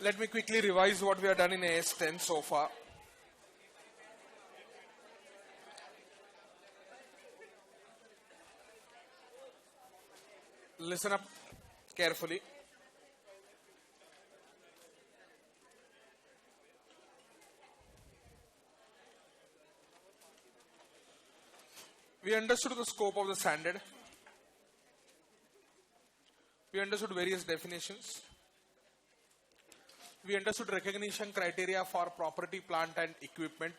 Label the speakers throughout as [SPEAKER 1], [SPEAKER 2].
[SPEAKER 1] Let me quickly revise what we have done in AS10 so far. Listen up carefully. We understood the scope of the standard. We understood various definitions. We understood recognition criteria for property, plant and equipment.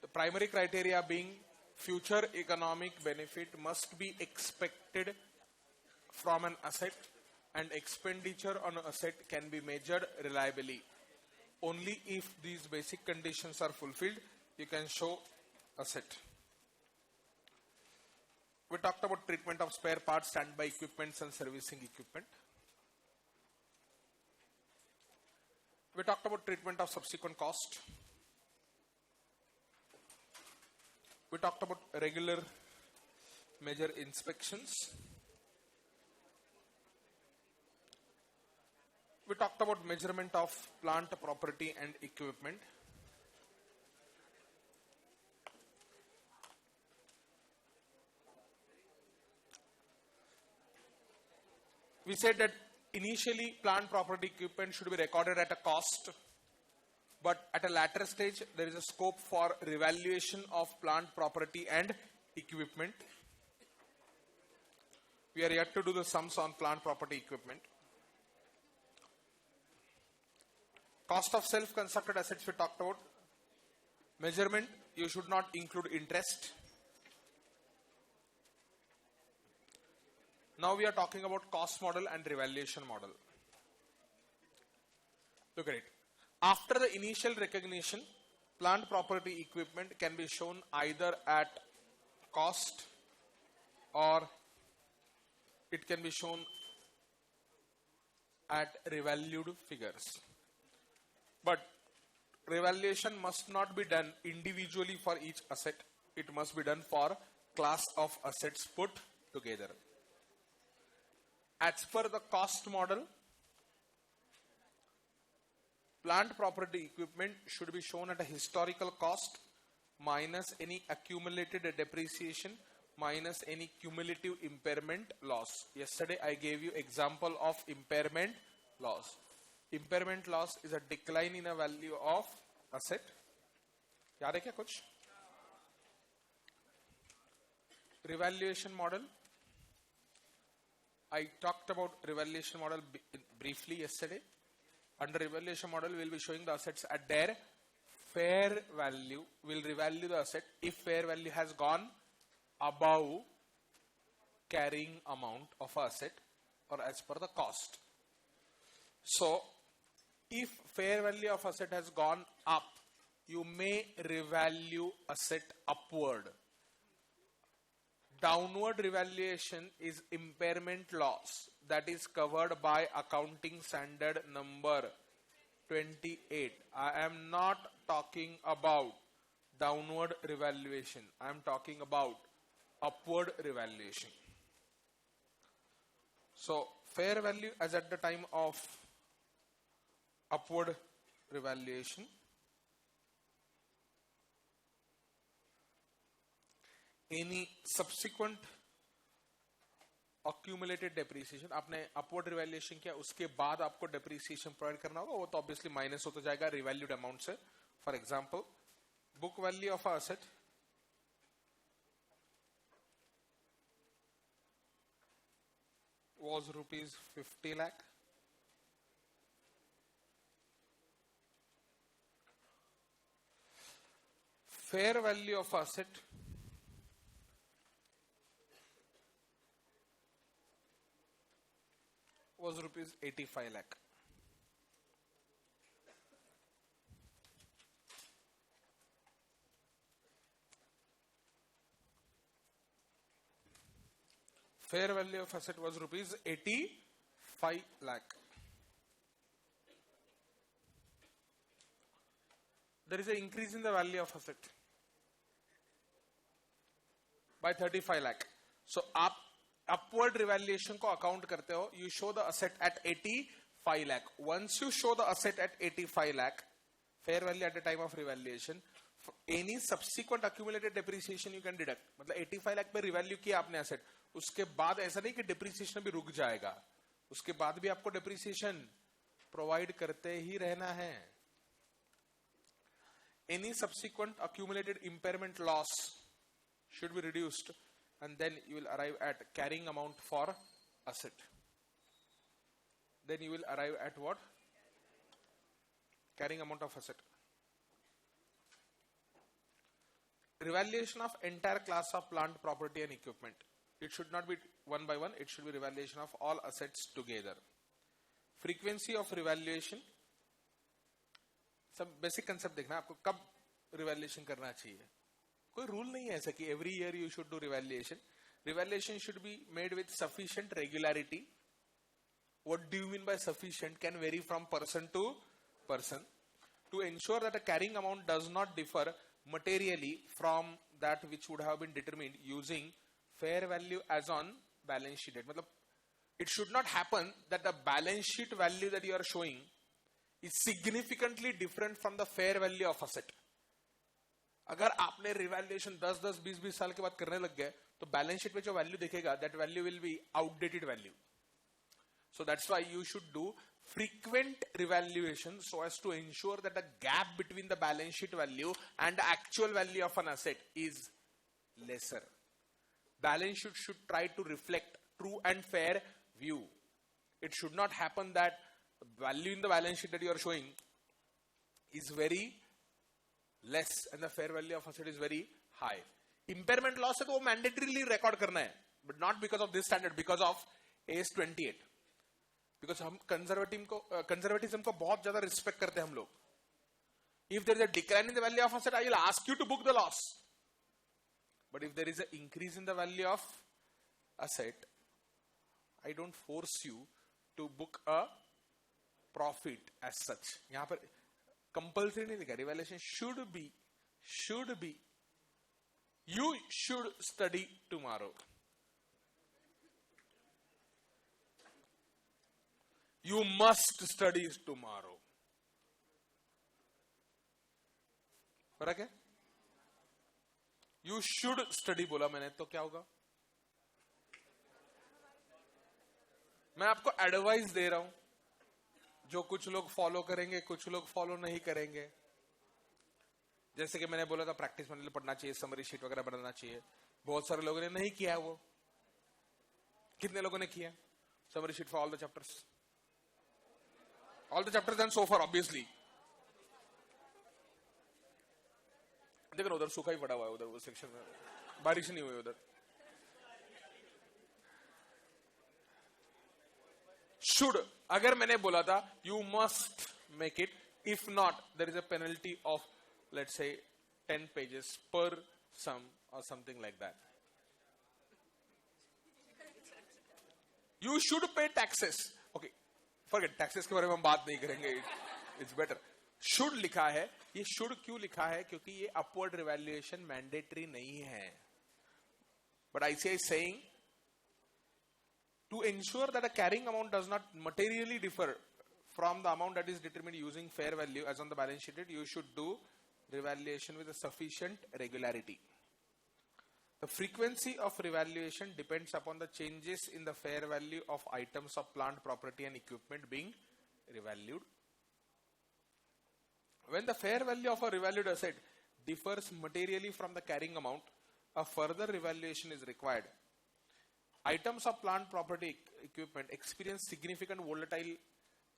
[SPEAKER 1] The primary criteria being future economic benefit must be expected from an asset and expenditure on an asset can be measured reliably. Only if these basic conditions are fulfilled, you can show asset. We talked about treatment of spare parts, standby equipments and servicing equipment. We talked about treatment of subsequent cost. We talked about regular major inspections. We talked about measurement of plant, property and equipment. We said that initially plant, property, equipment should be recorded at a cost, but at a later stage there is a scope for revaluation of plant, property and equipment. We are yet to do the sums on plant, property, equipment. Cost of self-constructed assets we talked about. Measurement, you should not include interest. Now we are talking about cost model and revaluation model. Look at it. After the initial recognition, plant, property, equipment can be shown either at cost or it can be shown at revalued figures. But revaluation must not be done individually for each asset. It must be done for class of assets put together. As per the cost model, plant, property, equipment should be shown at a historical cost minus any accumulated depreciation minus any cumulative impairment loss. Yesterday I gave you example of impairment loss. Impairment loss is a decline in a value of asset. याद है क्या कुछ? Revaluation model. I talked about revaluation model briefly yesterday. Under revaluation model, we will be showing the assets at their fair value. We will revalue the asset if fair value has gone above carrying amount of asset or as per the cost. So, if fair value of asset has gone up, you may revalue asset upward. Downward revaluation is impairment loss that is covered by accounting standard number 28. I am not talking about downward revaluation. I am talking about upward revaluation. So fair value as at the time of upward revaluation. Any subsequent accumulated depreciation, आपने upward revaluation किया उसके बाद आपको depreciation provide करना होगा, वो तो obviously minus होता जाएगा revalued amount से. For example, book value of an asset was rupees 50 lakh. Fair value of asset was rupees 85 lakh. Fair value of asset was rupees 85 lakh. There is an increase in the value of asset by 35 lakh. So आप upward revaluation को account करते हो, you show the asset at 85 5 lakh. Once you show the asset at 85 lakh, fair value at the time of revaluation, any subsequent accumulated depreciation you can deduct. मतलब 85 लाख पे revalue किया आपने asset, उसके बाद ऐसा नहीं कि डिप्रिसिएशन भी रुक जाएगा, उसके बाद भी आपको डिप्रिसिएशन प्रोवाइड करते ही रहना है. Any subsequent accumulated impairment loss should be reduced, and then you will arrive at carrying amount for asset. Then you will arrive at what? Carrying amount of asset. Revaluation of entire class of plant, property and equipment. It should not be one by one, it should be revaluation of all assets together. Frequency of revaluation. सब basic concept देखना आपको, कब revaluation करना चाहिए. कोई rule नहीं है ऐसा कि every year you should do revaluation. Revaluation should be made with sufficient regularity. What do you mean by sufficient can vary from person to person. To ensure that a carrying amount does not differ materially from that which would have been determined using fair value as on balance sheet date. मतलब it should not happen that the balance sheet value that you are showing is significantly different from the fair value of asset. अगर आपने revaluation 10-10, 20-20 साल के बाद करने लग गए तो बैलेंस शीट में जो वैल्यू दिखेगा that value will be outdated value. So that's why you should do frequent revaluation so as to ensure that the gap between the balance sheet value and the actual value of an asset is lesser. Balance sheet should try to reflect true and fair view. It should not happen that value in the balance sheet that you are showing is very less and the fair value of asset is very high. Impairment loss है तो वो mandatorily record करना है, but not because of this standard, because of AS 28. Because हम conservatism को बहुत ज़्यादा respect करते हैं हम लोग. If there is a decline in the value of asset, I will ask you to book the loss. But if there is an increase in the value of asset, I don't force you to book a profit as such. यहाँ पर compulsory नहीं लिखा. Revaluation should be. You should study tomorrow. You must study tomorrow. फर्क है? You should study बोला मैंने तो क्या होगा? मैं आपको एडवाइस दे रहा हूं, जो कुछ लोग फॉलो करेंगे, कुछ लोग फॉलो नहीं करेंगे. जैसे कि मैंने बोला था प्रैक्टिस मटेरियल पढ़ना चाहिए, समरी शीट वगैरह बनाना चाहिए. बहुत सारे लोगों ने नहीं किया वो. कितने लोगों ने किया summary sheet for all the chapters? All the chapters done so far, obviously. देखो ना उधर सूखा ही पड़ा हुआ है, उधर वो सेक्शन में बारिश नहीं हुई उधर. Should, अगर मैंने बोला था you must make it, if not there is a penalty of let's say 10 pages per sum or something like that. You should pay taxes. Okay, forget taxes के बारे में हम बात नहीं करेंगे. It's better. Should लिखा है, ये should क्यों लिखा है? क्योंकि ये upward revaluation mandatory नहीं है. But ICAI is saying to ensure that a carrying amount does not materially differ from the amount that is determined using fair value as on the balance sheet date, you should do revaluation with a sufficient regularity. The frequency of revaluation depends upon the changes in the fair value of items of plant, property and equipment being revalued. When the fair value of a revalued asset differs materially from the carrying amount, a further revaluation is required. Items of plant, property, equipment experience significant volatile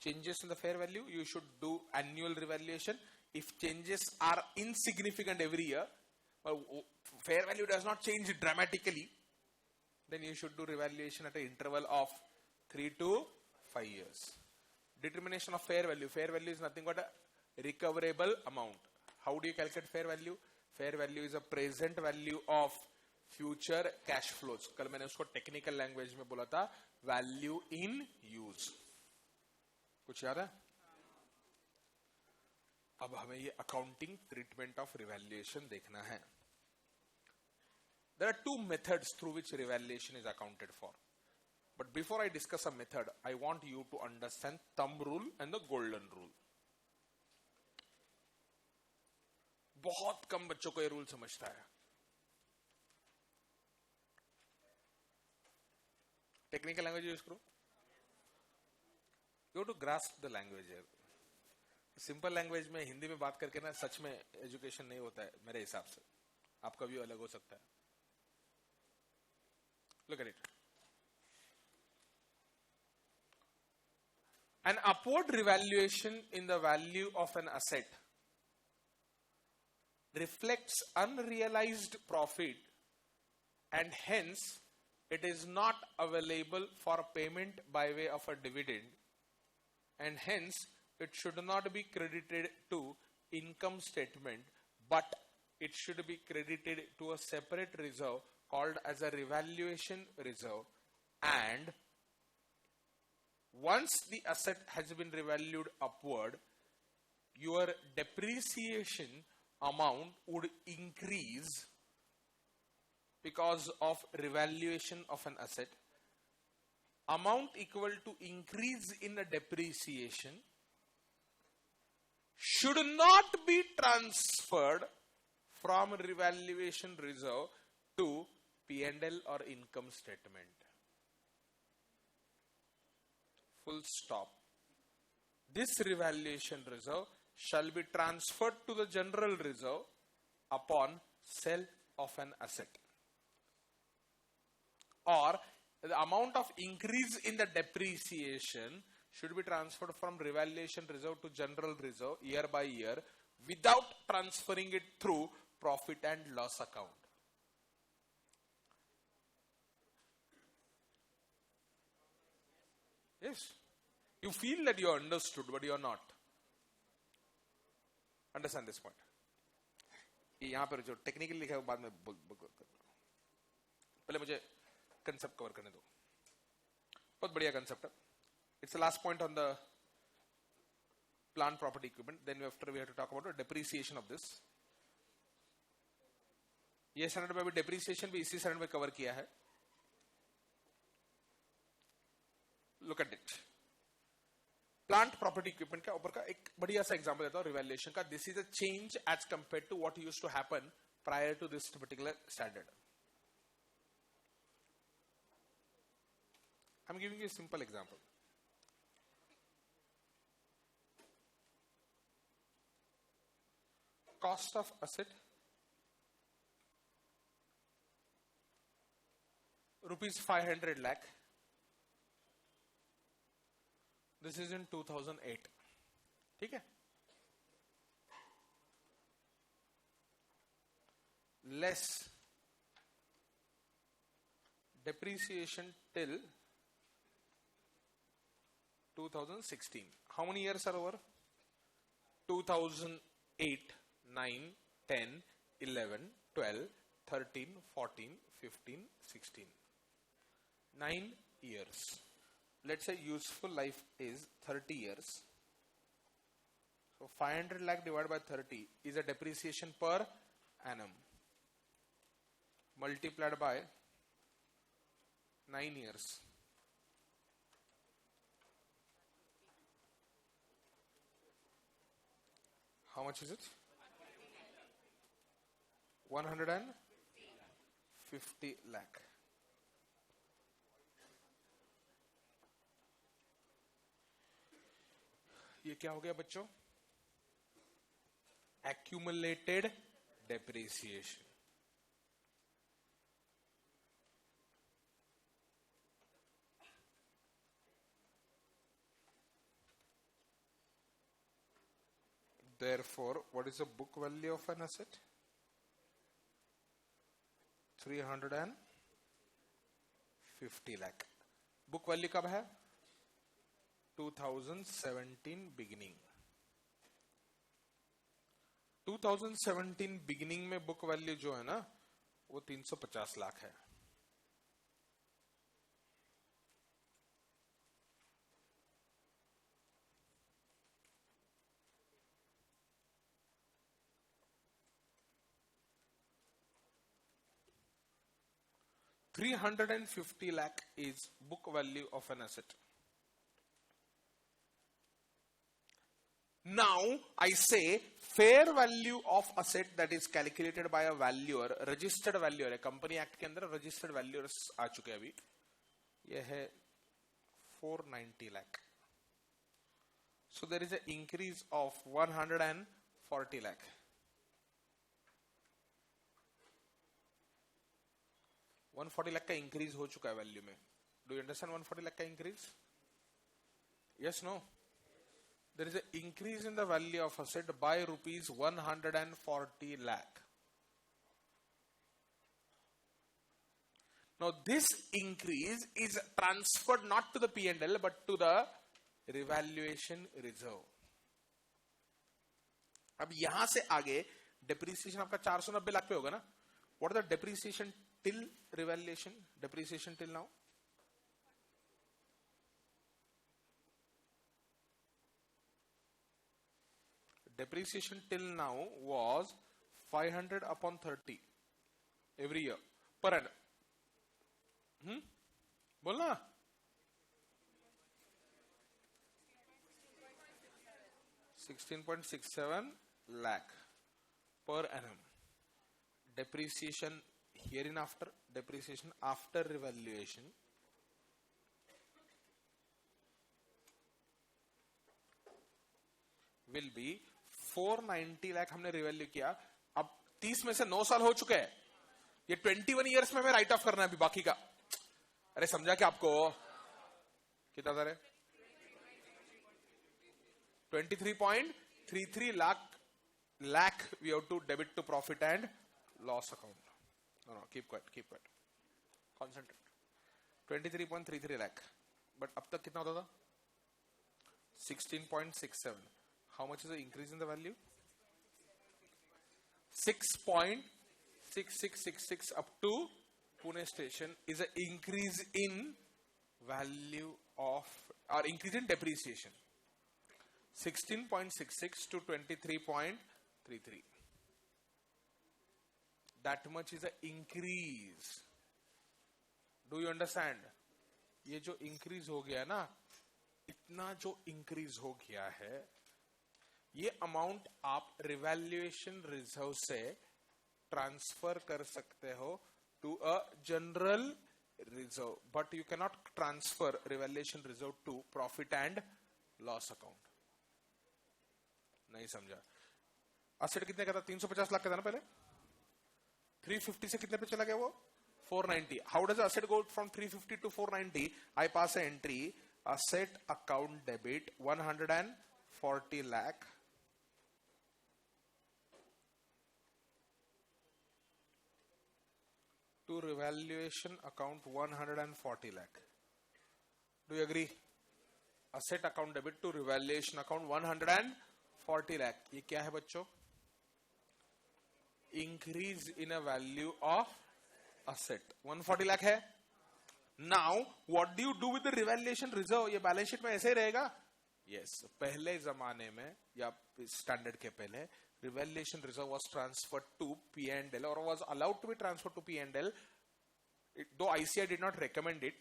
[SPEAKER 1] changes in the fair value, you should do annual revaluation. If changes are insignificant every year, fair value does not change dramatically, then you should do revaluation at an interval of 3 to 5 years. Determination of fair value. Fair value is nothing but a recoverable amount. How do you calculate fair value? Fair value is a present value of future cash flows. कल मैंने उसको technical language में बोला था value in use. कुछ याद है? अब हमें ये अकाउंटिंग ट्रीटमेंट ऑफ रिवैल्यूएशन देखना है. There are two methods through which revaluation is accounted for. But before I discuss a method, I want you to understand thumb rule and the golden rule. बहुत कम बच्चों को ये rule समझता है. Technical language use करो. You have to grasp the language here. Simple language में हिंदी में बात करके ना सच में एजुकेशन नहीं होता है मेरे हिसाब से. आपका व्यू अलग हो सकता है. Look at it. An upward revaluation in the value of an asset reflects unrealized profit and hence it is not available for payment by way of a dividend, and hence it should not be credited to income statement, but it should be credited to a separate reserve called as a revaluation reserve, and once the asset has been revalued upward, your depreciation amount would increase because of revaluation of an asset. Amount equal to increase in a depreciation should not be transferred from revaluation reserve to P&L or income statement. Full stop. This revaluation reserve shall be transferred to the general reserve upon sale of an asset. Or the amount of increase in the depreciation should be transferred from revaluation reserve to general reserve year by year without transferring it through profit and loss account. Yes. You feel that you are understood, but you are not. Understand this point. यहाँ पर जो technical लिखा है वो बाद में पहले मुझे कंसेप्ट कवर करने दो. बहुत बढ़िया कंसेप्ट है. It's the last point on the plant property equipment. Then after we have to talk about the depreciation of this. ये स्टैंडर्ड में भी depreciation भी इसी स्टैंडर्ड में कवर किया है. Look at it. Plant property equipment का ऊपर का एक बढ़िया सा एग्जांपल देता हूँ रिवैल्यूएशन का. This is a change as compared to what used to happen prior to this particular standard. I'm giving you a simple example. Cost of asset rupees 500 lakh. This is in 2008. ठीक है? Less depreciation till 2016. How many years are over? 2008, 9, 10, 11, 12, 13, 14, 15, 16. 9 years. Let's say useful life is 30 years. So 500 lakh divided by 30 is a depreciation per annum. Multiplied by 9 years. How much is it? 150 lakh. ये क्या हो गया बच्चों? Accumulated depreciation. Therefore, what is the book value of an asset? 350 lakh. Book value कब है? 2017 beginning. 2017 beginning में book value जो है ना वो 350 लाख है. 350 lakh is book value of an asset. Now I say fair value of asset that is calculated by a valuer, registered valuer है, company act के अंदर registered valuers आ चुके हैं अभी, ये है 490 lakh. So there is an increase of 140 lakh. $140 का increase हो चुका है वैल्यू में. डू यू अंडरस्टैंड 140 lakh का increase? Yes no? There is an increase in the value of asset by rupees 140 lakh. Now this increase is transferred not to the P&L but to the revaluation reserve. अब यहां से आगे depreciation आपका 490 लाख पे होगा ना? What is the depreciation till revaluation? Depreciation till now? Depreciation till now was 500 upon 30 every year per annum. बोलना 16.67 lakh per annum. Depreciation hereinafter, depreciation after revaluation will be 490 lakh. हमने रिवैल्यू किया, अब 30 में से 9 साल हो चुके हैं, ये 21 इयर्स में हमें राइट ऑफ करना है अभी बाकी का. अरे समझा क्या आपको? कितना था रे? 23.33 lakh we have to debit to profit and loss account. No, keep quiet. Concentrate. 23.33 lakh. But अब तक कितना होता था? 16.67. How much is the increase in the value? 6.6666 up to Pune station is an increase in value of, or increase in depreciation. 16.66 to 23.33. That much is an increase. Do you understand? ये जो increase हो गया ना, इतना जो increase हो गया है, ये अमाउंट आप रिवैल्यूएशन रिजर्व से ट्रांसफर कर सकते हो to a general reserve, but you can not transfer revaluation reserve to profit and loss account. नहीं समझा? असेट कितने का था? 350 लाख का था ना पहले. 350 से कितने पे चला गया वो? 490. How does asset go from 350 to 490? I pass a entry, asset account debit 140 lakh to revaluation account 140 lakh. Do you agree? Asset account debit to revaluation account 140 lakh. ये क्या है बच्चों? Increase in a value of asset. 140 lakh है. Now what do you do with the revaluation reserve? ये balance sheet में ऐसे ही रहेगा? Yes. पहले जमाने में या स्टैंडर्ड के पहले revaluation reserve was transferred to P&L or was allowed to be transferred to P&L. Though ICI did not recommend it,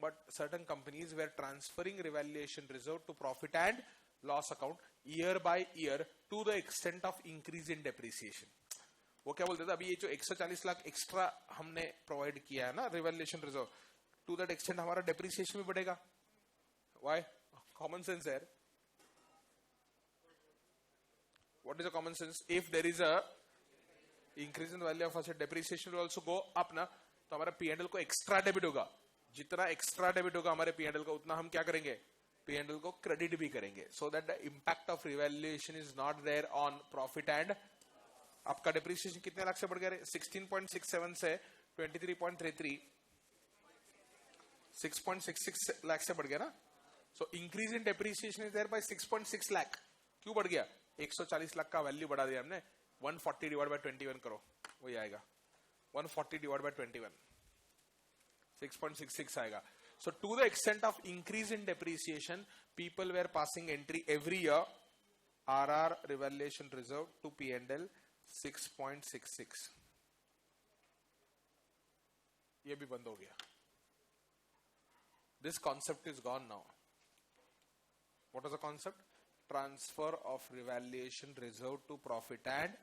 [SPEAKER 1] but certain companies were transferring revaluation reserve to profit and loss account year by year to the extent of increase in depreciation. वो क्या बोलते थे? अभी ये जो 140 lakh extra हमने provide किया है ना revaluation reserve, to that extent हमारा डेप्रिसिएशन भी बढ़ेगा. Why? Common sense there. What is the common sense? If there is a increase in the value of asset, depreciation will also go up ना, तो हमारा P&L को extra debit होगा. जितना extra debit होगा हमारे P&L को, उतना हम क्या करेंगे? P&L को क्रेडिट भी करेंगे. So that the impact of revaluation is not there on profit and. आपका डेप्रिसिएशन कितने लाख से बढ़ गया? 16.67 से 23.33, 6.66 लाख से बढ़ गया ना. So increase in depreciation is there by 6.6 lakh. क्यों बढ़ गया? 140 लाख का वैल्यू बढ़ा दिया हमने. 140 डिवाइड बाय 21 करो, वही आएगा. 140 डिवाइड बाय 21, 6.66 आएगा. So to the extent of increase in depreciation, people were passing entry every year, RR revaluation reserve to P&L 6.66. ये भी बंद हो गया. This concept is gone now. What is the concept? Transfer of revaluation reserve to profit and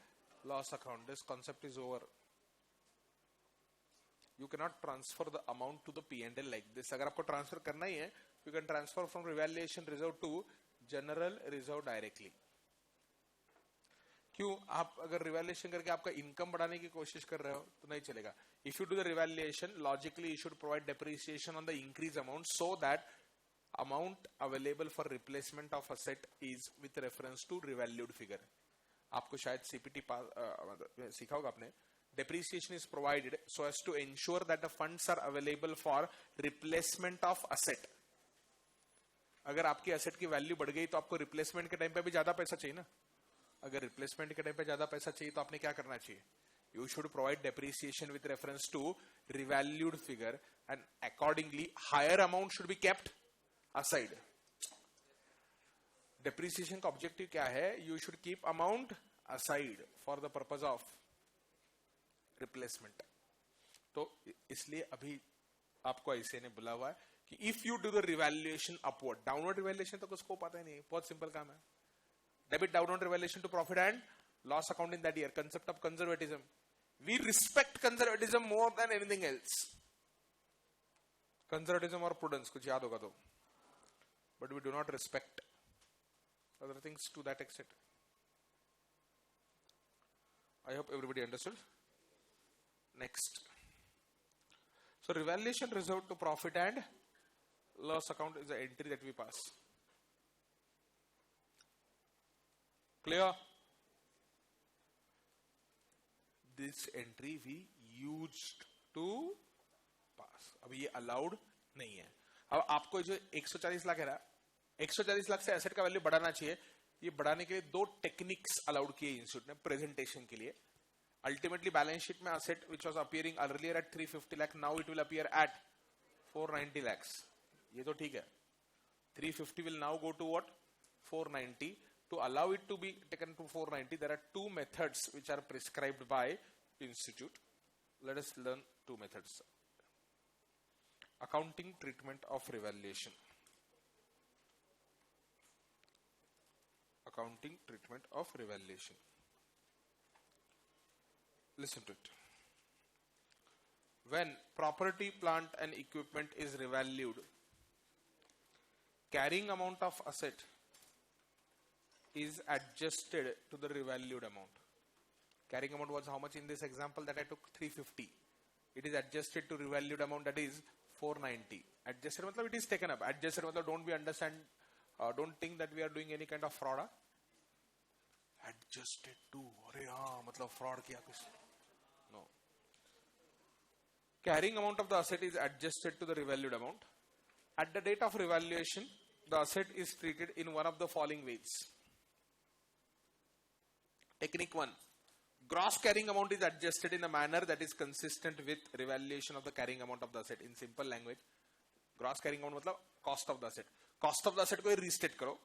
[SPEAKER 1] loss account. This concept is over. You cannot transfer the amount to the P&L like this. अगर आपको transfer करना ही है, you can transfer from revaluation reserve to general reserve directly. क्यों? आप अगर revaluation करके आपका income बढ़ाने की कोशिश कर रहे हो तो नहीं चलेगा. If you do the revaluation, logically you should provide depreciation on the increase amount so that amount available for replacement of asset is with reference to revalued figure. आपको शायद सीपीटी सीखा होगा आपने. Depreciation is provided so as to ensure that the funds are available for replacement of asset. अगर आपकी asset की value बढ़ गई तो आपको रिप्लेसमेंट के टाइम पे भी ज्यादा पैसा चाहिए ना. अगर रिप्लेसमेंट के टाइम पे ज्यादा पैसा चाहिए तो आपने क्या करना चाहिए? You should provide depreciation with reference to revalued figure and accordingly higher amount should be kept aside. Depreciation का ऑब्जेक्टिव क्या है? You should keep amount aside for the purpose of replacement. तो इसलिए अभी आपको ऐसे ने बोला हुआ है कि if you do the revaluation upward, downward revaluation तो उसको पता ही नहीं. बहुत सिंपल काम है. Debit downward revaluation to profit and loss account in that year. Concept of conservatism. We respect conservatism more than anything else. Conservatism or prudence, कुछ याद होगा तो. But we do not respect other things to that extent. I hope everybody understood. Next. So revaluation reserve to profit and loss account is the entry that we pass. Clear? This entry we used to pass. अभी ये allowed नहीं है. अब आपको जो 140 लाख है ना, 140 लाख से एसेट का वैल्यू बढ़ाना चाहिए. ये बढ़ाने के लिए दो टेक्निक्स अलाउड किए इंस्टीट्यूट ने प्रेजेंटेशन के लिए. अल्टीमेटली बैलेंस शीट में asset which was appearing earlier at 350 lakh, now it will appear at 490 lakhs. ये तो ठीक है. 350 will now go to what? 490. To allow it to be taken to 490, there are two methods which are prescribed by institute. Let us learn two methods. Accounting treatment of revaluation. Accounting treatment of revaluation. Listen to it. When property, plant and equipment is revalued, carrying amount of asset is adjusted to the revalued amount. Carrying amount was how much in this example that I took? 350. It is adjusted to revalued amount, that is 490. Adjusted matlab it is taken up. Adjusted matlab don't think that we are doing any kind of fraud. Adjusted to, अरे हाँ मतलब fraud किया कुछ? No. Carrying amount of the asset is adjusted to the revalued amount. At the date of revaluation, the asset is treated in one of the following ways. Technique 1. Gross carrying amount is adjusted in a manner that is consistent with revaluation of the carrying amount of the asset. In simple language, gross carrying amount मतलब cost of the asset. Cost of the asset को restate करो.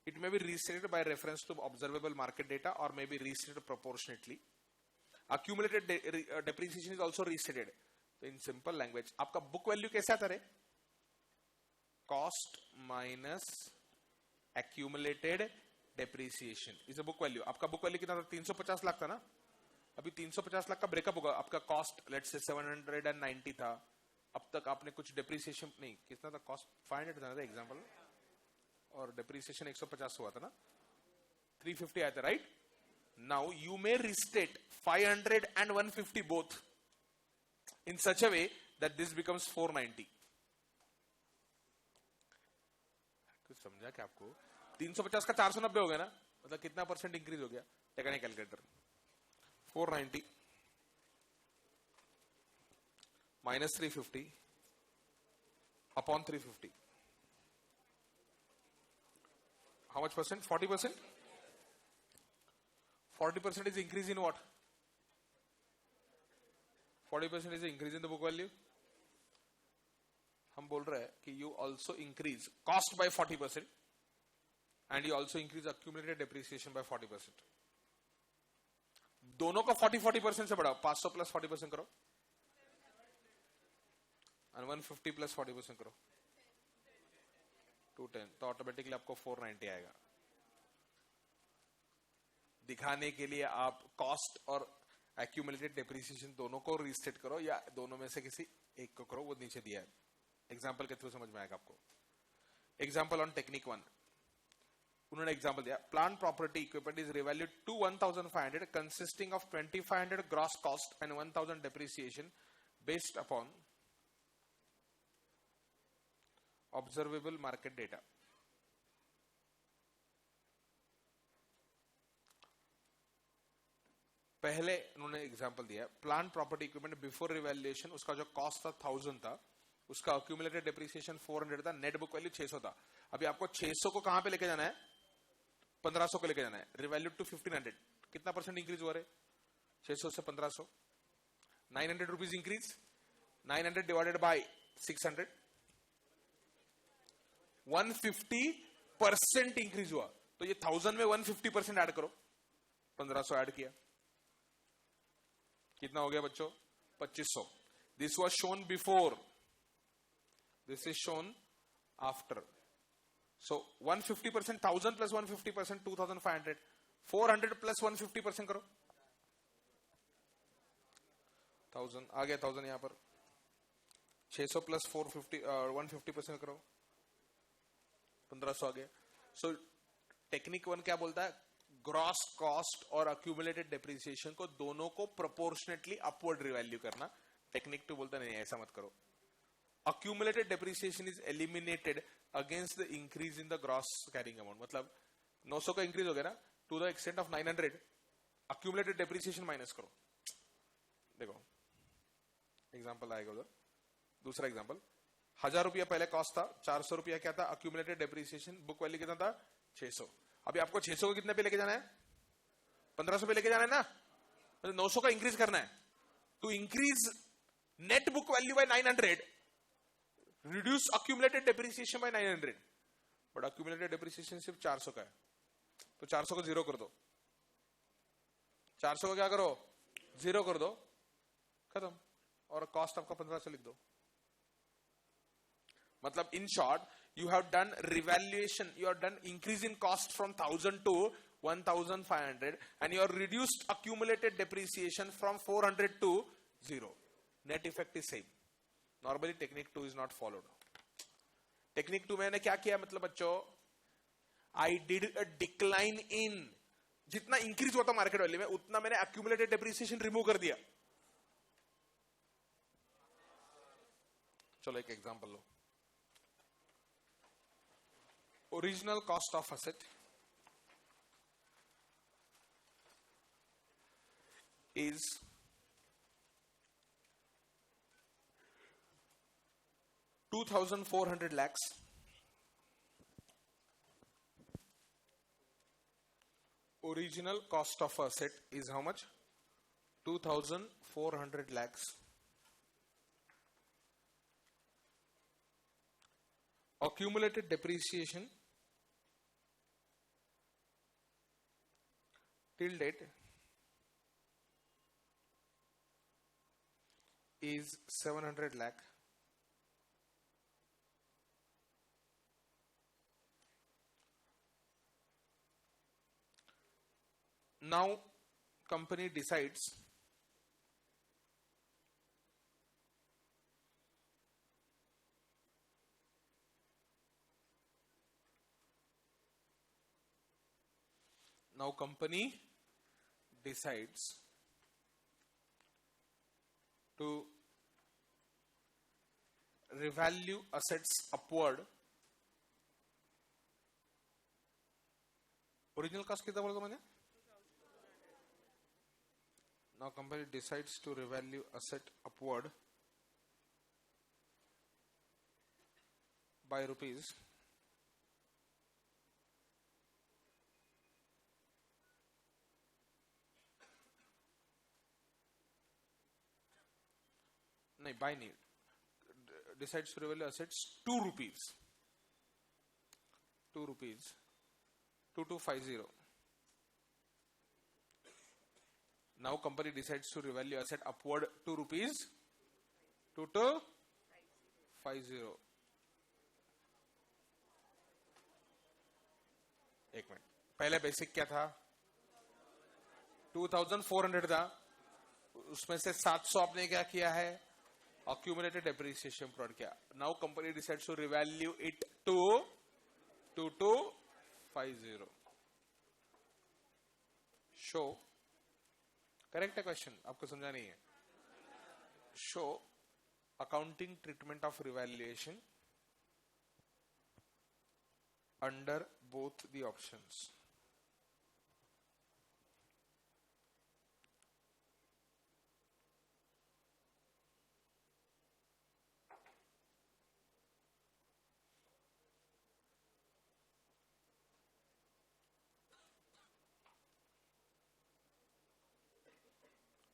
[SPEAKER 1] It may be restated by reference to observable market data or may be restated proportionately. Accumulated depreciation is also restated. So in simple language, आपका book value कैसे आता है? Cost minus accumulated depreciation is a book value. आपका book value कितना था? 350 लाख था ना. अभी 350 लाख का ब्रेकअप होगा. आपका cost let's say 790 था. अब तक आपने कुछ depreciation नहीं, कितना था cost? 500 था ना एग्जाम्पल, और depreciation 150 हुआ था ना. 350 आया था, right? Now you may restate 500 and 150 both in such a way that this becomes 490. कुछ समझा क्या आपको? 350 का 490 हो गया ना, मतलब कितना परसेंट इंक्रीज हो गया? Technical calculator. 490 minus 350 upon 350. How much percent? 40%. 40% is increase in what? 40% is increase in the book value. हम बोल रहे हैं कि you also increase cost by 40% and you also increase accumulated depreciation by 40%. दोनों का 40% से बढ़ाओ. 500 plus 40% करो. और 150 प्लस 40% करो 210, तो ऑटोमेटिकली आपको 490 आएगा। दिखाने के लिए आप कॉस्ट और एक्यूमुलेटेड डेप्रिसिएशन दोनों को रीस्टेट करो या दोनों में से किसी एक को करो, वो नीचे दिया है। एग्जांपल के थ्रू समझ में आएगा आपको। एग्जांपल ऑन टेक्निक 1, उन्होंने एग्जांपल दिया, plant property equipment is revalued to 1500 consisting of 2500 gross cost and 1000 depreciation based upon observable market data. पहले उन्होंने एग्जांपल दिया, plant property equipment before revaluation, उसका जो कॉस्ट था 1000 था, उसका अक्यूमुलेटेड डेप्रिसिएशन 400 था, नेट बुक वैल्यू 600 था। अभी आपको 600 को कहां पे लेके जाना है? 1500 को लेके जाना है। रिवैल्यूड टू 1500, कितना परसेंट इंक्रीज हुआ रे? 600 से 1500, 900 rupees increase, 900 divided by 600, 150% increase हुआ। तो ये 1000 में 150% ऐड करो, 1500 ऐड किया, कितना हो गया बच्चों? 2500। This was shown before, this is shown after. So 150%, 1000 plus 150% 2500, 400 plus 150% करो, 1000 आ गया। 1000 यहां पर 600 प्लस 450 150% करो, 1500 आ गया। सो टेक्निक 1 क्या बोलता है? ग्रॉस कॉस्ट और अक्यूमुलेटेड डेप्रिसिएशन को दोनों को प्रोपोर्शनेटली अपवर्ड रिवैल्यू करना। टेक्निक 2 बोलता नहीं, ऐसा मत करो। accumulated depreciation is eliminated against the increase in the gross carrying amount। मतलब 900 का इंक्रीज हो गया ना, to the extent of 900, accumulated depreciation minus करो। देखो एग्जांपल आएगा उधर। दूसरा एग्जांपल, 1000 रुपया पहले कॉस्ट था, 400 रुपया क्या था? accumulated depreciation, बुक वैल्यू कितना था? 600। अभी आपको 600 को कितने पे लेके जाना है? 1500 पे लेके जाना है ना, मतलब 900 का इंक्रीज करना है। To increase net book value by 900, reduce accumulated depreciation by 900, but accumulated depreciation सिर्फ 400 का है, तो 400 को जीरो कर दो। 400 को क्या करो? जीरो कर दो, खत्म। और कॉस्ट आपका 1500 लिख दो। मतलब in short, you have done revaluation, you have done increase in cost from 1000 to 1500 and you have reduced accumulated depreciation from 400 to 0. Net effect is same. Normally technique 2 is not followed. Technique 2 मैंने क्या किया? मतलब बच्चों, I did a decline in, जितना increase हुआ था market value में उतना मैंने accumulated depreciation रिमूव कर दिया। चलो एक example low. Original cost of asset is 2,400 lakhs. Original cost of asset is how much? 2,400 lakhs. Accumulated depreciation till date is 700 lakh. Now company decides to revalue assets upward. Original cost कितना बोला था मैंने? Now company decides to revalue asset upward by rupees by need decides to revalue assets 2 rupees 2250. Now company decides to revalue asset upward 2 rupees 2250. 50. एक minute, पहले basic क्या था? 2400 था, उसमें से 700 आपने क्या किया है? accumulated depreciation प्लॉट किया. Now company decides to revalue it to 2250. Show, correct है क्वेश्चन, आपको समझा नहीं है? Show accounting treatment of revaluation under both the options.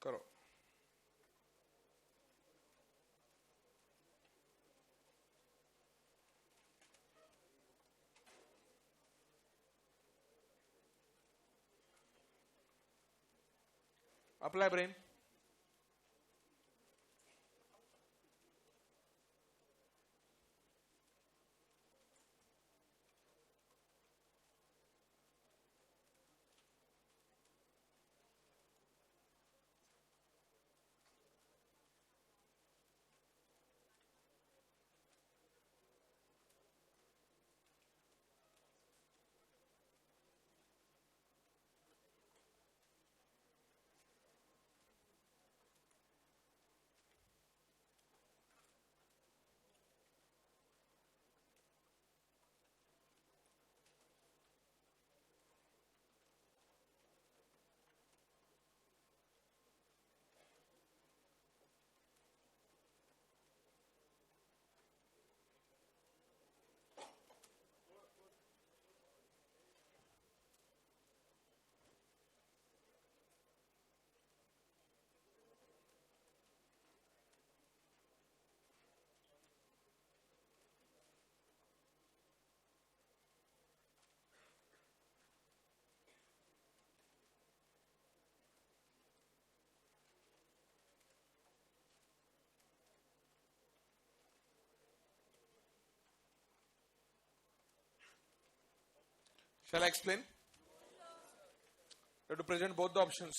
[SPEAKER 1] करो. Apply brain. Shall I explain? You have to present both the options.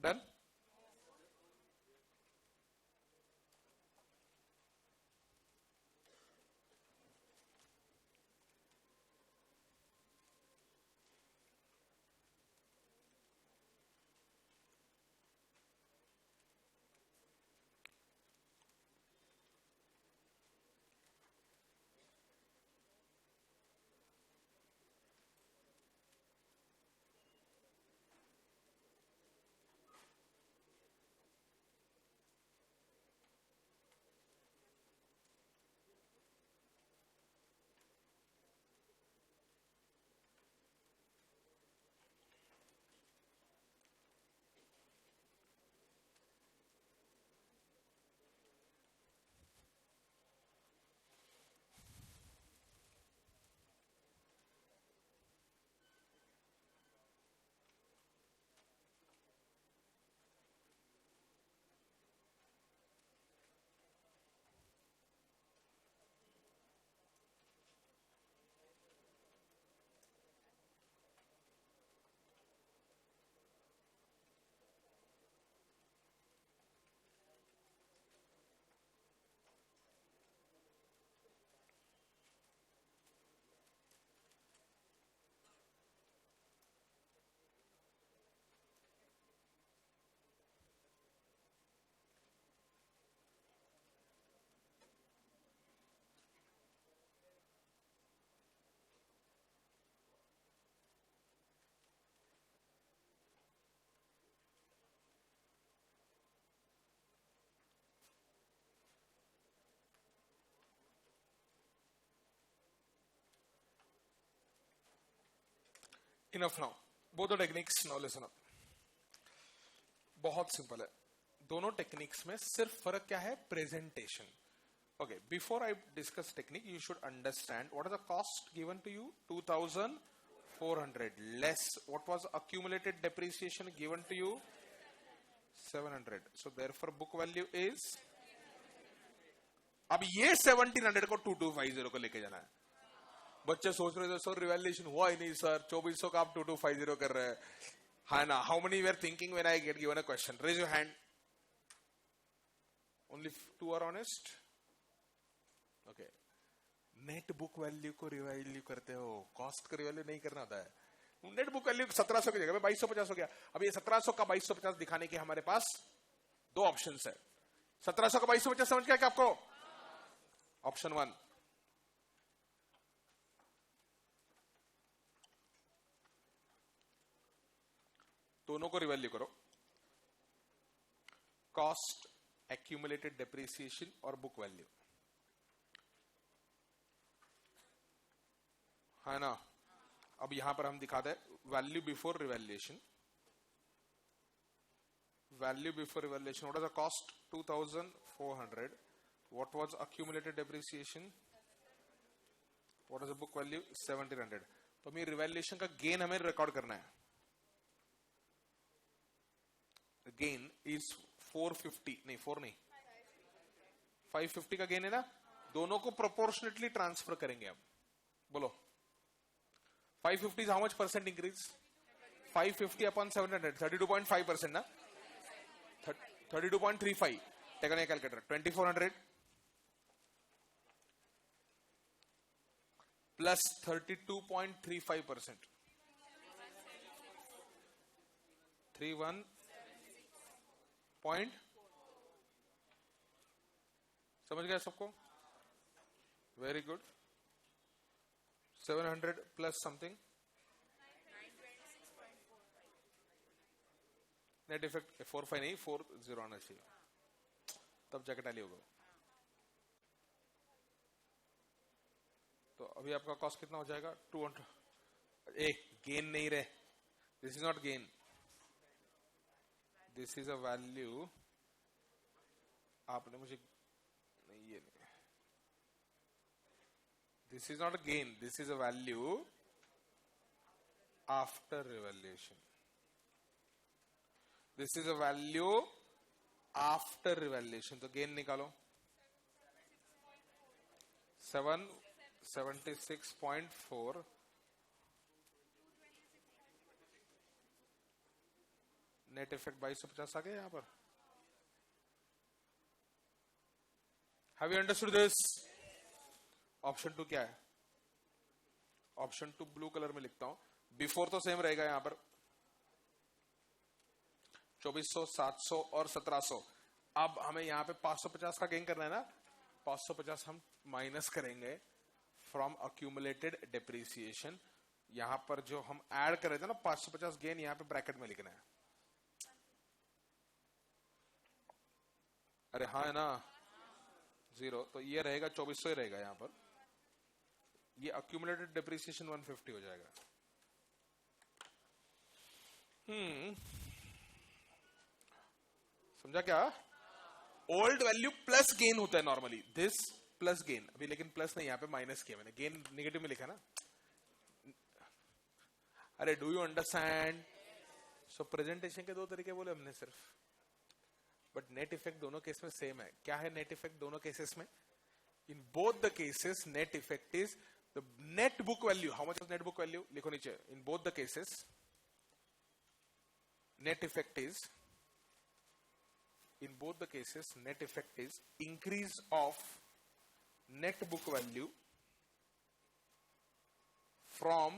[SPEAKER 1] Done? Enough now. Both the techniques, now listen up. बहुत simple है. दोनों techniques में सिर्फ फर्क क्या है? Presentation. Okay, before I discuss technique, you should understand what is the cost given to you? 2,400 less. What was accumulated depreciation given to you? 700. So therefore book value is. अब ये 1700 को 2250 को लेके जाना है. बच्चे सोच रहे थे सर रिवैल्यूएशन हुआ ही नहीं सर, 2400 का आप 2250 कर रहे हैं. हाँ ना? How many were thinking when I get given a question? Raise your hand. Only 2 are honest. Okay. Net book value को रिवैल्यू करते हो, कॉस्ट को रिवैल्यू नहीं करना होता है. नेट बुक वैल्यू 1700 की जगह 2250 हो गया. अब ये 1700 का 2250 दिखाने के हमारे पास दो ऑप्शंस है. 1700 का 2250 समझ गया क्या आपको? ऑप्शन 1, दोनों को रिवैल्यू करो. कॉस्ट, एक्यूमुलेटेड डेप्रिसिएशन और बुक वैल्यू, है ना? अब यहां पर हम दिखाते हैं value before revaluation. Value before revaluation, what is the cost? 2,400. What was accumulated depreciation? What is the book value? 1,700. तो हमें रिवैल्यूएशन का गेन हमें रिकॉर्ड करना है. गेन इज 450, नहीं 4 नहीं 550 का गेन है ना. दोनों को प्रोपोर्शनेटली ट्रांसफर करेंगे. अब बोलो 550 is how much percent increase? 550 upon 700, 32.5% ना. 32.35. Take a calculator. 2,400 plus 32.35%. 31 point. समझ गया सबको? Very good. 700 plus something. Net effect 45 नहीं 40 आना चाहिए, तब जाके टैली होगा. तो अभी आपका कॉस्ट कितना हो जाएगा? 200. गेन नहीं रहे. This is not gain, this is a value. आपने मुझे नहीं, ये नहीं. This is not a gain. This is a value after revaluation. This is a value after revaluation. तो gain निकालो. 776.4. नेट इफेक्ट 2250 आ गया यहाँ पर. Have you understood this? Option 2 क्या है? ऑप्शन 2 ब्लू कलर में लिखता हूं. बिफोर तो सेम रहेगा यहां पर 2400, 700 और 1700. अब हमें यहां पे 550 का गेन करना है ना. 550 हम माइनस करेंगे फ्रॉम अक्यूमुलेटेड डेप्रिसिएशन. यहां पर जो हम ऐड कर रहे थे ना 550 गेन, यहां पे ब्रैकेट में लिखना है. अरे हाँ है ना, 0. तो ये रहेगा 2400 ही रहेगा यहां पर. ये अक्यूमुलेटेड डेप्रिसिएशन 150 हो जाएगा. समझा क्या? ओल्ड वैल्यू प्लस गेन होता है नॉर्मली. This plus gain. अभी लेकिन प्लस नहीं, यहां पे माइनस किया मैंने. गेन नेगेटिव में लिखा ना. अरे do you understand? So presentation के दो तरीके बोले हमने सिर्फ, बट नेट इफेक्ट दोनों केस में सेम है. क्या है नेट इफेक्ट दोनों केसेस में? In both the cases net effect is the net book value. How much is net book value? लिखो नीचे. In both the cases net effect is, in both the cases net effect is increase of net book value from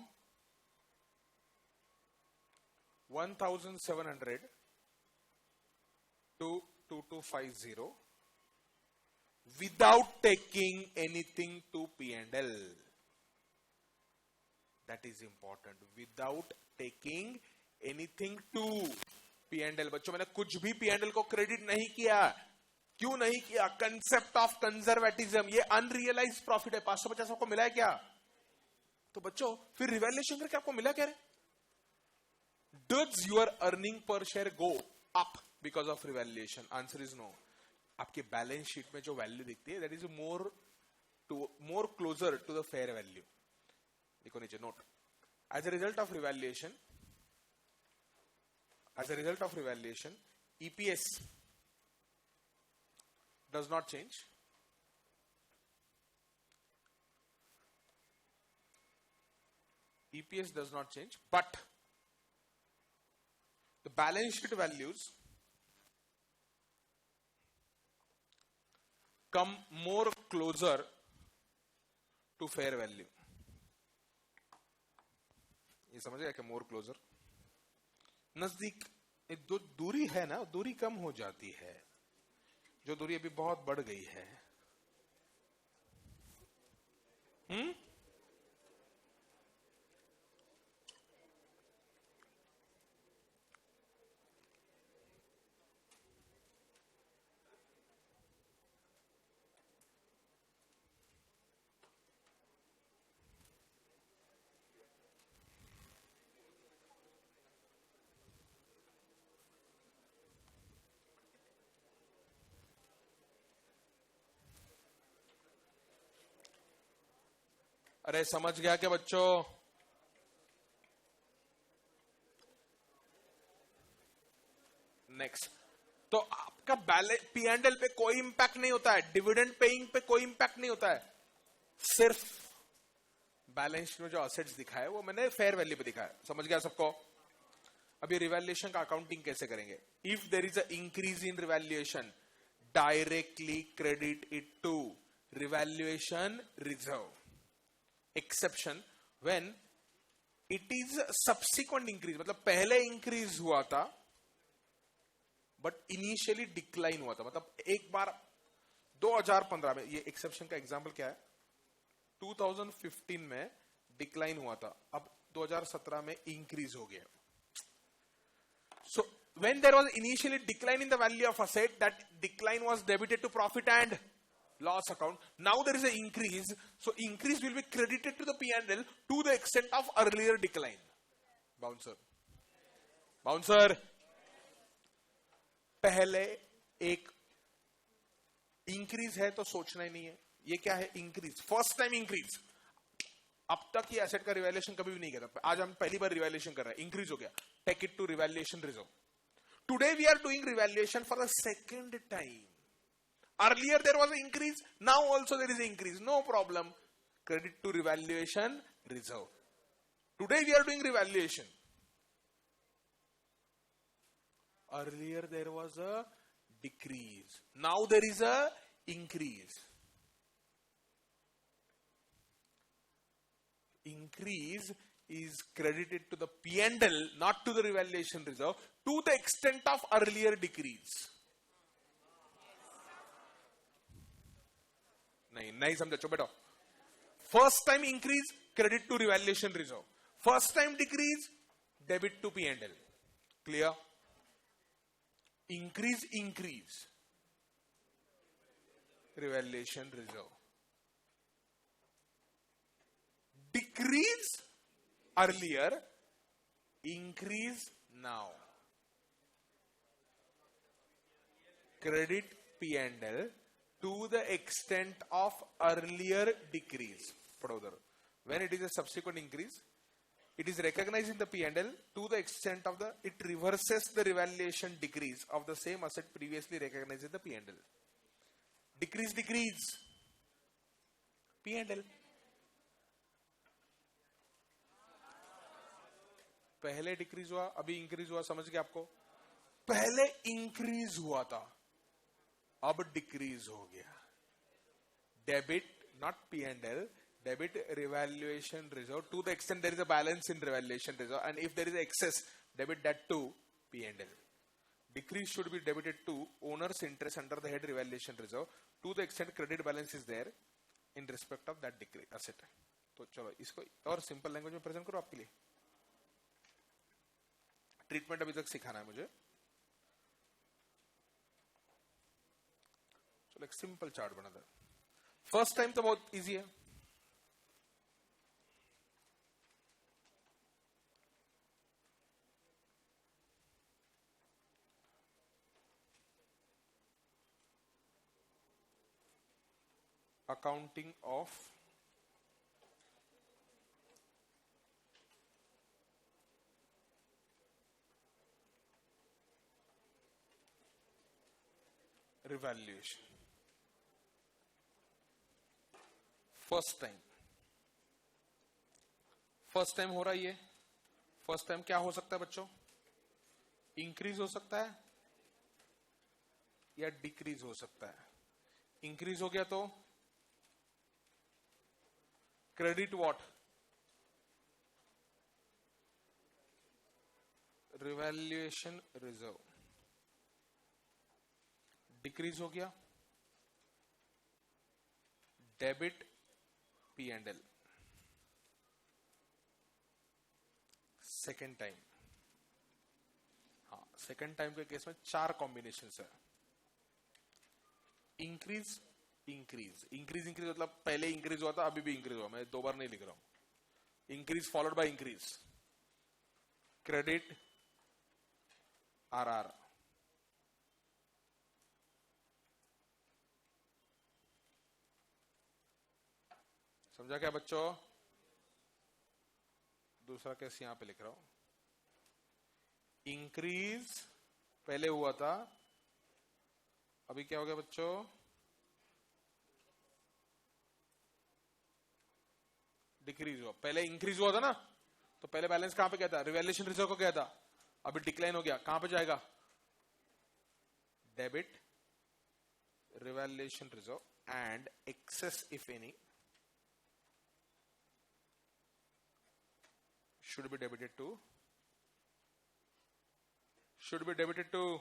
[SPEAKER 1] 1,700 to 2,250 without taking anything to P&L. That is important. Without taking anything to P&L. बच्चों मैंने कुछ भी P&L को credit नहीं किया. क्यों नहीं किया? Concept of conservatism. ये अनरियलाइज्ड प्रॉफिट है. 550 आपको मिला है क्या? तो बच्चों फिर रिवैल्यूएशन करके आपको मिला क्या रे? Does your earning per share go up because of revaluation? Answer is no. आपके बैलेंस शीट में जो वैल्यू दिखती है, that is more closer to the fair value. देखो नीचे note. As a result of revaluation, EPS does not change. EPS does not change, but the balance sheet values come more closer to fair value. ये समझ गया क्या? more closer, नजदीक जो दूरी है ना, दूरी कम हो जाती है. जो दूरी अभी बहुत बढ़ गई है. अरे समझ गया क्या बच्चों? नेक्स्ट. तो आपका बैलेंस P&L पे कोई इंपैक्ट नहीं होता है, डिविडेंड पेइंग पे कोई इंपैक्ट नहीं होता है. सिर्फ बैलेंस शीट में जो असेट्स दिखाए वो मैंने फेयर वैल्यू पे दिखाया. समझ गया सबको? अभी रिवैल्यूएशन का अकाउंटिंग कैसे करेंगे? If there is a increase in revaluation, directly credit it to revaluation reserve. Exception when it is subsequent increase, मतलब पहले इंक्रीज हुआ था बट इनिशियली डिक्लाइन हुआ था. मतलब एक बार 2015 में, ये एक्सेप्शन का एग्जांपल क्या है, 2015 में डिक्लाइन हुआ था, अब 2017 में इंक्रीज हो गया. So when there was initially decline in the value of asset, that decline was debited to profit and loss account. Now there is an increase, so increase will be credited to the P&L to the extent of earlier decline. Bouncer. पहले एक increase है तो सोचना ही नहीं है. ये क्या है? Increase, first time increase. अब तक ये एसेट का रिवैल्यूएशन कभी भी नहीं किया था, आज हम पहली बार रिवैल्यूएशन कर रहे हैं. इंक्रीज हो गया, take it to revaluation reserve. Today we are doing revaluation for the second time. Earlier there was an increase, now also there is an increase, no problem, credit to revaluation reserve. Today we are doing revaluation. Earlier there was a decrease, now there is a increase. Increase is credited to the P&L, not to the revaluation reserve, to the extent of earlier decrease. नहीं समझो बेटा. First time increase, credit to revaluation reserve. First time decrease, debit to P&L. Clear? Increase, revaluation reserve. Decrease earlier, increase now. Credit P&L to the extent of earlier decrease. When it is a subsequent increase, it is recognized in the P&L to the extent of it reverses the revaluation decrease of the same asset previously recognized in the P&L. Decrease, P&L. पहले decrease हुआ, अभी increase हुआ. समझ गया आपको? पहले increase हुआ था, अब डिक्रीज हो गया. Debit, not P&L, debit revaluation reserve to the extent there is a balance in revaluation reserve, and if there is excess, debit that to P&L. Decrease should be debited to owner's interest under the head revaluation reserve to the extent credit balance is there in respect of that decrease asset. तो चलो इसको और simple language में present करो आपके लिए. Treatment अभी तक सिखाना है मुझे. चलो एक सिंपल चार्ट बना दो. फर्स्ट टाइम तो बहुत इजी है. accounting of revaluation. First time हो रहा है ये. फर्स्ट टाइम क्या हो सकता है बच्चों? इंक्रीज हो सकता है या डिक्रीज हो सकता है. इंक्रीज हो गया तो credit what? Revaluation reserve. Decrease हो गया debit P and L. Second time, हाँ सेकेंड टाइम के केस में 4 कॉम्बिनेशन है. इंक्रीज इंक्रीज इंक्रीज इंक्रीज मतलब पहले इंक्रीज हुआ था, अभी भी इंक्रीज हुआ. मैं 2 बार नहीं लिख रहा हूं. Increase followed by increase. Credit RR. समझा क्या बच्चों? दूसरा केस यहां पे लिख रहा हूं. इंक्रीज पहले हुआ था, अभी क्या हो गया बच्चों? डिक्रीज हुआ. पहले इंक्रीज हुआ था ना, तो पहले बैलेंस कहां पे गया था? रिवैल्यूएशन रिजर्व को गया था. अभी डिक्लाइन हो गया, कहां पे जाएगा? Debit revaluation reserve and excess if any should be debited to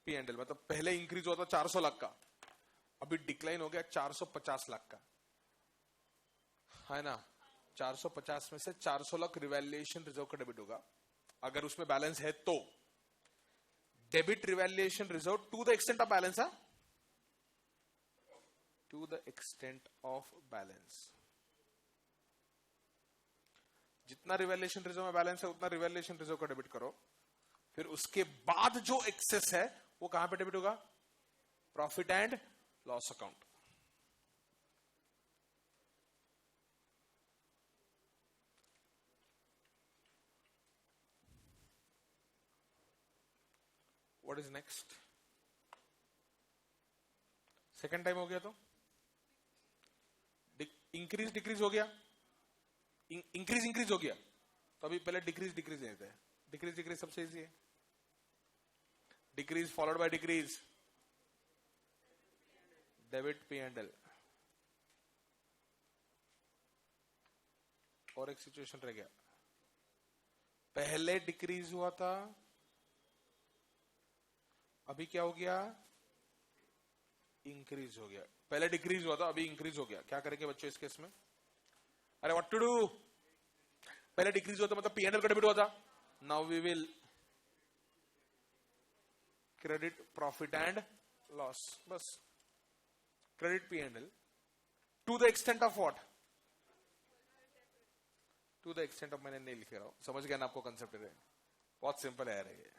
[SPEAKER 1] P and L. मतलब पहले इंक्रीज हुआ था 400 लाख का, अभी डिक्लाइन हो गया 450 लाख का, है ना. 450 में से 400 लाख रिवैल्यूएशन रिजर्व का डेबिट होगा अगर उसमें बैलेंस है तो. Debit revaluation reserve to the extent of balance. To the extent of balance. जितना रिवैल्यूएशन रिजर्व में बैलेंस है उतना रिवैल्यूएशन रिजर्व का डेबिट करो. फिर उसके बाद जो एक्सेस है वो कहां पे डेबिट होगा? Profit and loss account. What is next? Second time हो गया तो इंक्रीज डिक्रीज हो गया. इंक्रीज इंक्रीज हो गया तो अभी पहले डिक्रीज डिक्रीज देते हैं. डिक्रीज डिक्रीज सबसे इजी है. Decrease followed by decrease. Debit P and L. और एक सिचुएशन रह गया, पहले डिक्रीज हुआ था, अभी क्या हो गया? इंक्रीज हो गया. पहले डिक्रीज हुआ था, अभी इंक्रीज हो गया. क्या करेंगे बच्चों इस केस में? अरे व्हाट टू डू? पहले डिक्रीज हुआ था मतलब पी एंड एल का डेबिट हुआ था. Now we will credit profit and loss. बस credit P and L to the extent of what? To the extent of, मैंने नहीं लिख रहा हूं, समझ गया ना आपको कंसेप्ट है. बहुत सिंपल है यार ये.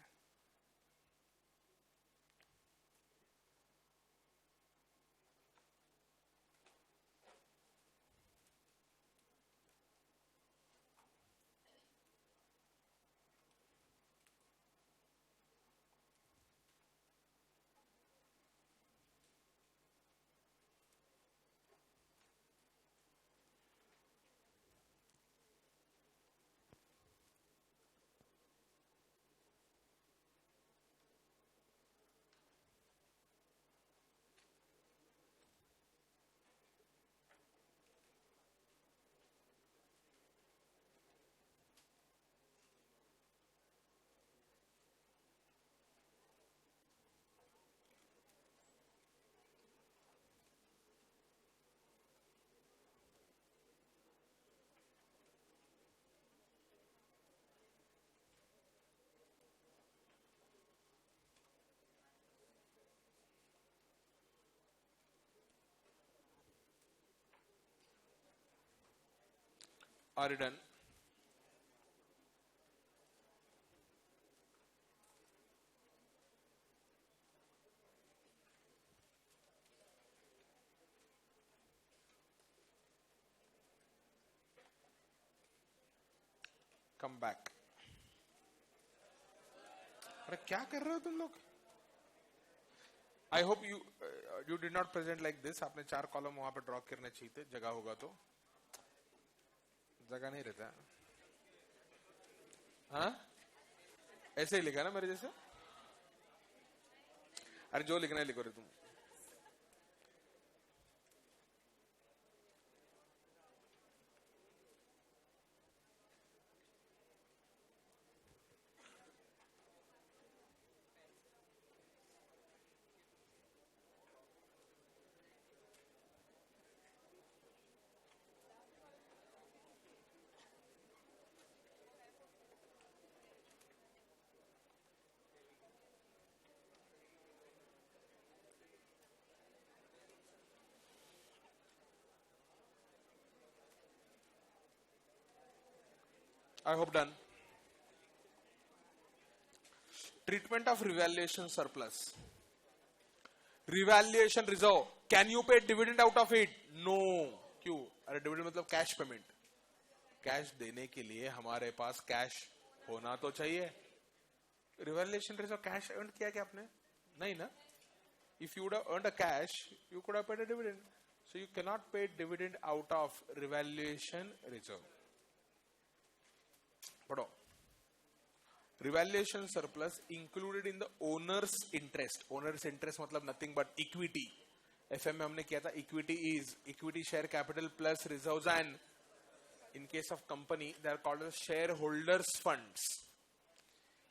[SPEAKER 1] Are you done? come back. अरे क्या कर रहे हो तुम लोग? I hope you did not present like this. आपने 4 कॉलम वहां पे ड्रॉ करने चाहिए थे, जगह होगा तो. जगह नहीं रहता. हाँ, ऐसे ही लिखा ना मेरे जैसे. अरे जो लिखना है लिखो रे तुम. I hope done. Treatment of revaluation surplus. Revaluation reserve. Can you pay dividend out of it? No. क्यों? अरे डिविडेंड मतलब कैश पेमेंट. कैश देने के लिए हमारे पास कैश होना तो चाहिए. रिवैल्यूएशन रिजर्व कैश अर्न किया क्या आपने? नहीं ना. If you would have earned a cash, you could have paid a dividend. So you cannot pay dividend out of revaluation reserve. पढ़ो. Revaluation surplus included in the owner's interest. Owner's interest मतलब nothing but equity. FM में हमने किया था equity is equity share capital plus reserves, and in case of company they are called as shareholders funds.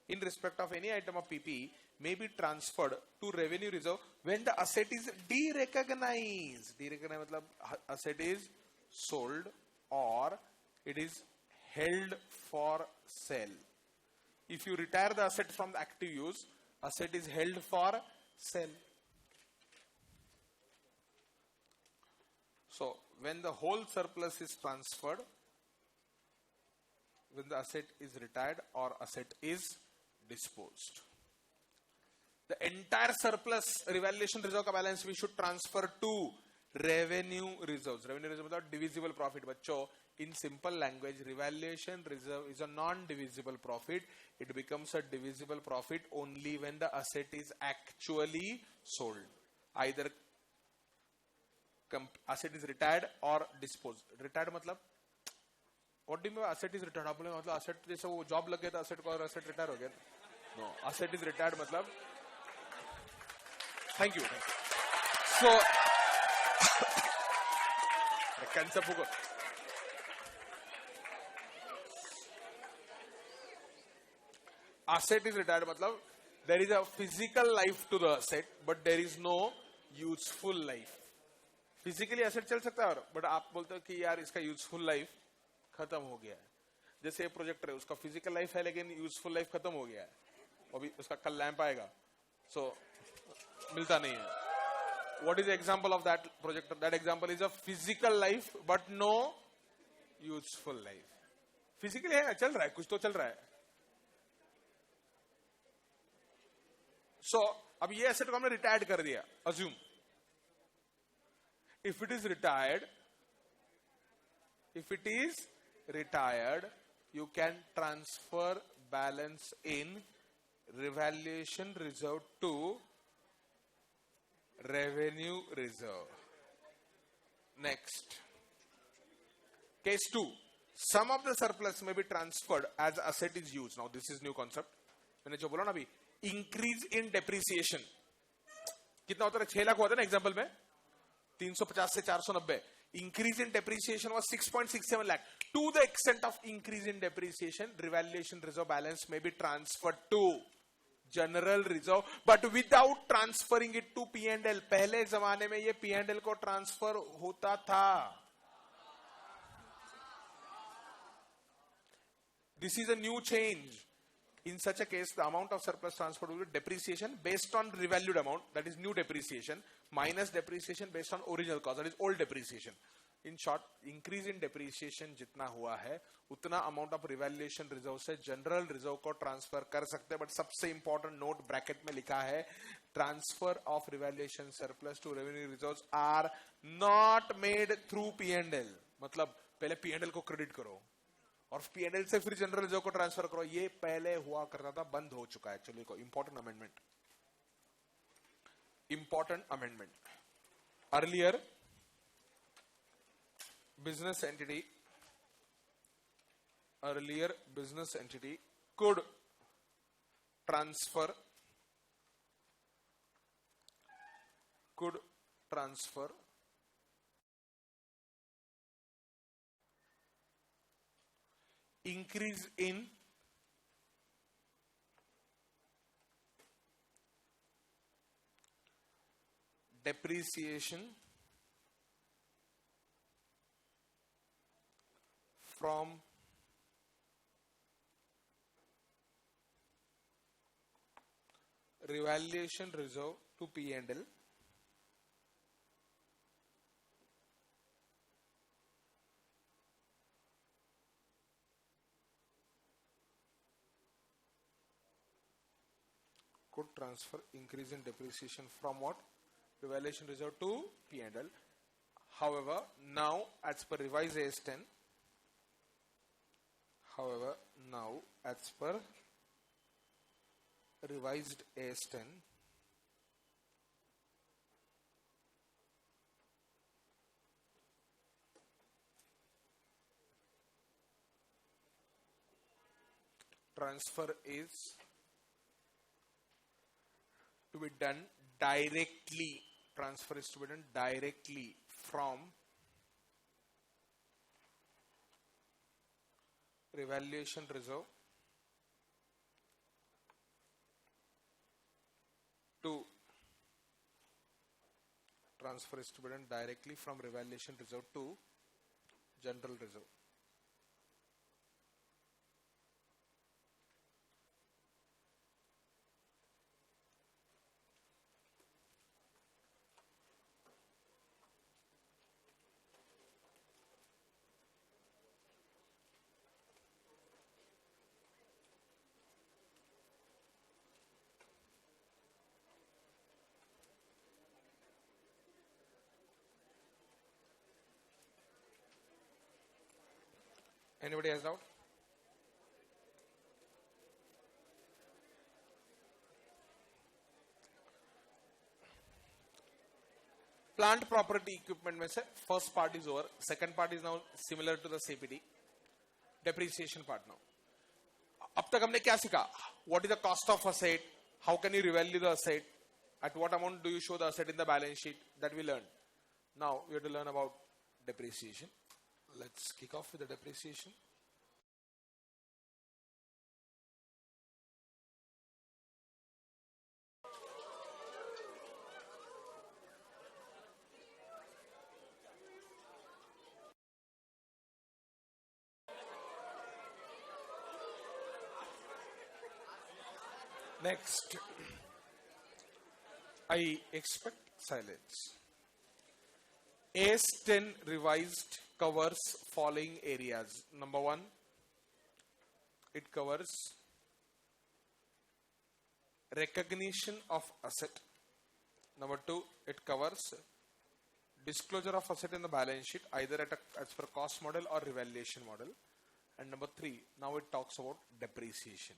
[SPEAKER 1] In respect of any item of PP may be transferred to revenue reserve when the asset is derecognized. Derecognized मतलब asset is sold or it is held for sale. If you retire the asset from the active use, asset is held for sale. So when the whole surplus is transferred, when the asset is retired or asset is disposed, the entire surplus revaluation reserve ka balance we should transfer to revenue reserves. Revenue reserve मतलब divisible profit. बच्चों, in simple language, revaluation reserve is a non-divisible profit. It becomes a divisible profit only when the asset is actually sold. Either asset is retired or disposed. Retired मतलब what do you mean asset is retired? आप बोलेंगे मतलब asset जैसे वो job लग गया था asset को और asset retire हो गया. No, asset is retired मतलब. Thank you. So concept होगा. Asset is retired मतलब there is a physical life to the asset but there is no useful life. Physically asset चल सकता है but आप बोलते हो कि यार इसका useful life खत्म हो गया है. जैसे ये प्रोजेक्टर है उसका physical life है लेकिन useful life खत्म हो गया है. अभी उसका कल लैंप आएगा so मिलता नहीं है. What is the example of that projector? That example is a physical life but no useful life. Physically है चल रहा है कुछ तो चल रहा है. So अब ये asset को हमने retired कर दिया. Assume if it is retired, you can transfer balance in revaluation reserve to revenue reserve. Next, case 2. Some of the surplus may be transferred as asset is used. Now this is new concept. मैंने जो बोला ना अभी, increase in depreciation. कितना होता है? 6 लाख हुआ था ना एग्जाम्पल में, 350 से 490. Increase in depreciation was 6.67 lakh. To the extent of increase in depreciation, revaluation reserve balance may be transferred to general reserve, but without transferring it to P&L. पहले जमाने में ये P&L को ट्रांसफर होता था. This is a new change. In such a case, the amount of surplus transferred will be depreciation based on revalued amount, that is new depreciation, minus depreciation based on original cost, that is old depreciation. In short, increase in depreciation जितना हुआ है उतना amount of revaluation reserve से general reserve को transfer कर सकते हैं. But सबसे important note bracket में लिखा है, transfer of revaluation surplus to revenue reserves are not made through P&L. मतलब पहले P&L को credit करो और P&L से फिर जनरल रिजर्व को ट्रांसफर करो, ये पहले हुआ करता था, बंद हो चुका है। चलिए को important amendment earlier business entity could transfer increase in depreciation from revaluation reserve to P&L could transfer increase in depreciation from what? Revaluation reserve to P&L. However, now as per revised AS10, transfer is to be done directly. Transfer is to be done directly from revaluation reserve to general reserve. Anybody has doubt? Plant property equipment में से first part is over, second part is now similar to the CPD, depreciation part now. अब तक हमने क्या सीखा? What is the cost of asset? How can you revalue the asset? At what amount do you show the asset in the balance sheet? That we learned. Now we have to learn about depreciation. Let's kick off with the depreciation. Next, I expect silence. AS10 revised covers following areas. Number 1, it covers recognition of asset. Number 2, it covers disclosure of asset in the balance sheet either as per cost model or revaluation model. And number 3, now it talks about depreciation.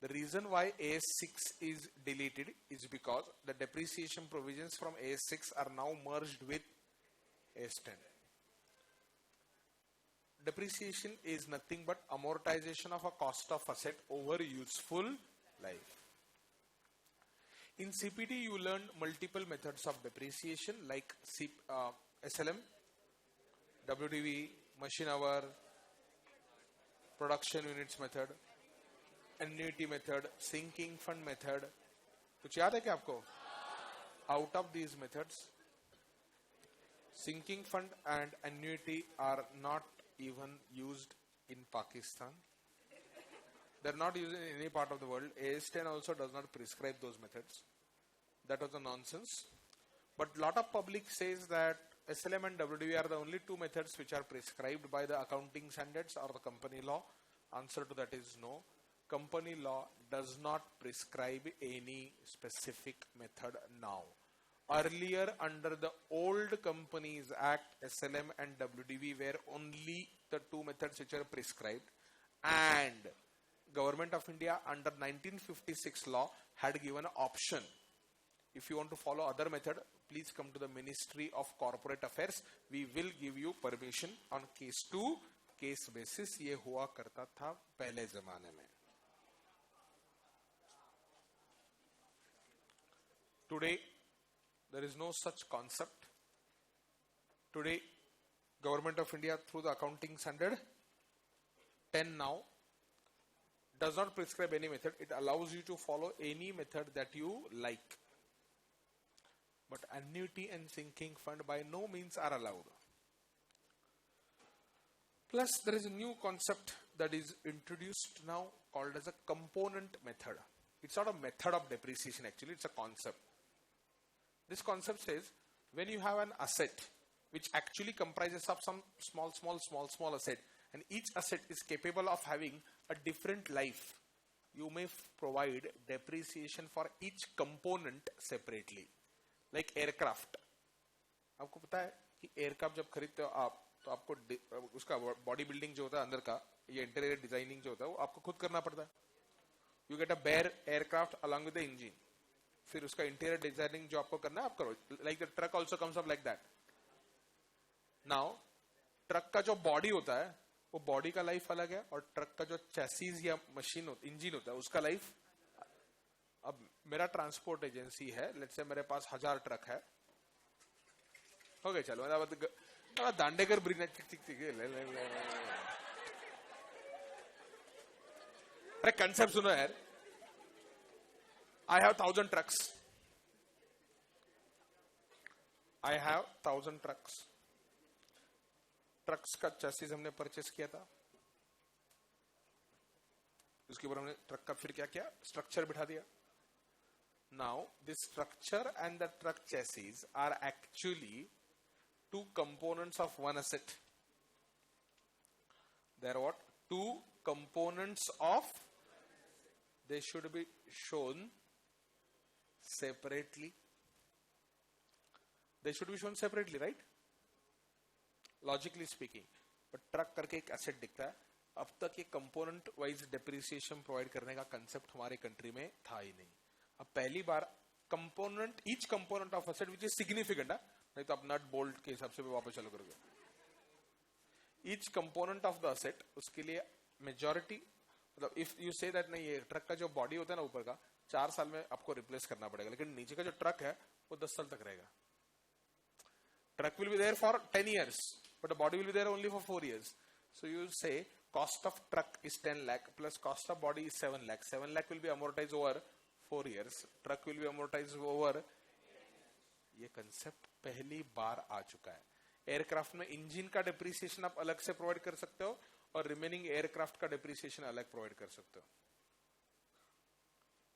[SPEAKER 1] The reason why AS6 is deleted is because the depreciation provisions from AS6 are now merged with AS10. Depreciation is nothing but amortization of a cost of asset over useful life. In CPD, you learn multiple methods of depreciation like SLM, WDV, machine hour, production units method, annuity method, sinking fund method. कुछ याद है क्या आपको? Out of these methods, sinking fund and annuity are not even used in Pakistan. They're not used in any part of the world. AS10 also does not prescribe those methods. That was a nonsense. But lot of public says that SLM and WDV are the only two methods which are prescribed by the accounting standards or the company law. Answer to that is no. Company law does not prescribe any specific method now. Earlier, under the old Companies Act, SLM and WDV were only the two methods which are prescribed. And Government of India under 1956 law had given an option. If you want to follow other method, please come to the Ministry of Corporate Affairs. We will give you permission on case to case basis. ये हुआ करता था पहले जमाने में. Today, there is no such concept. Today, Government of India through the accounting standard 10 now does not prescribe any method. It allows you to follow any method that you like. But annuity and sinking fund by no means are allowed. Plus, there is a new concept that is introduced now called as a component method. It's not a method of depreciation actually, it's a concept. This concept says when you have an asset which actually comprises of some small asset, and each asset is capable of having a different life, you may provide depreciation for each component separately. Like aircraft. आपको पता है कि aircraft जब खरीदते हो आप तो आपको उसका बॉडी बिल्डिंग जो होता है अंदर का, ये इंटीरियर डिजाइनिंग जो होता है वो आपको खुद करना पड़ता है. You get a bare aircraft along with the engine, फिर उसका इंटीरियर डिजाइनिंग जो आपको करना है आप करो. Like the truck also comes up like that. Now truck का जो बॉडी होता है वो बॉडी का लाइफ अलग है, और ट्रक का जो चैसीज या मशीन इंजन होता है उसका लाइफ. अब मेरा ट्रांसपोर्ट एजेंसी है, लेट्स से मेरे पास 1000 ट्रक है. हो गए चलो दांडेकर ब्रिज. अरे कंसेप्ट सुनो यार. I have 1000 trucks. I have 1000 trucks. Trucks का चैसिस हमने परचेस किया था, उसके ऊपर हमने ट्रक का फिर क्या किया, स्ट्रक्चर बिठा दिया. Now, this structure and the truck chassis are actually two components of one asset. They are what? Two components of. They should be shown separately. They should be shown separately, right? Logically speaking. But truck करके एक asset दिखता है. अब तक ये component wise depreciation provide करने का concept हमारे country में था ही नहीं. अब पहली बार component, each component of asset which is significant, नहीं तो आप नट बोल्ट के हिसाब से भी वापस चालू करोगे. Each component of the asset, उसके लिए मेजॉरिटी, मतलब इफ यू से दैट नहीं, ये ट्रक का जो बॉडी होता है ना ऊपर का, 4 साल में आपको रिप्लेस करना पड़ेगा, लेकिन नीचे का जो ट्रक है वो 10 साल तक रहेगा. Truck will be there for 10 years, but the body will be there only for 4 years. So you say cost of truck is 10 lakh plus cost of body is 7 lakh. 7 lakh will be amortize over 4 years. Truck will be amortize over. ये concept पहली बार आ चुका है. Aircraft में engine का depreciation आप अलग से प्रोवाइड कर सकते हो और रिमेनिंग एयरक्राफ्ट का डिप्रिसिएशन अलग प्रोवाइड कर सकते हो.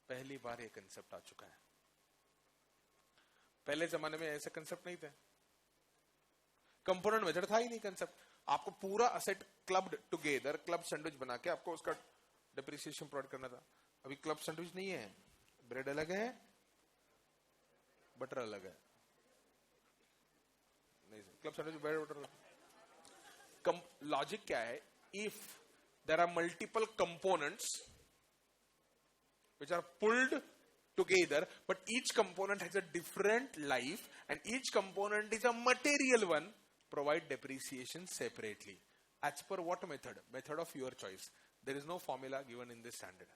[SPEAKER 1] पहली बार ये कंसेप्ट आ चुका है. पहले जमाने में ऐसे कंसेप्ट नहीं थे. कंपोनेंट मेथड था ही नहीं कंसेप्ट. आपको पूरा asset clubbed together, club sandwich बना के आपको उसका डिप्रिसिएशन प्रोवाइड करना था. अभी क्लब सैंडविच नहीं है, ब्रेड अलग है, बटर अलग है. नहीं sir, club sandwich bread butter. Logic क्या है? If there are multiple components which are pulled together, but each component has a different life and each component is a material one, provide depreciation separately. As per what method? Method of your choice. There is no formula given in this standard.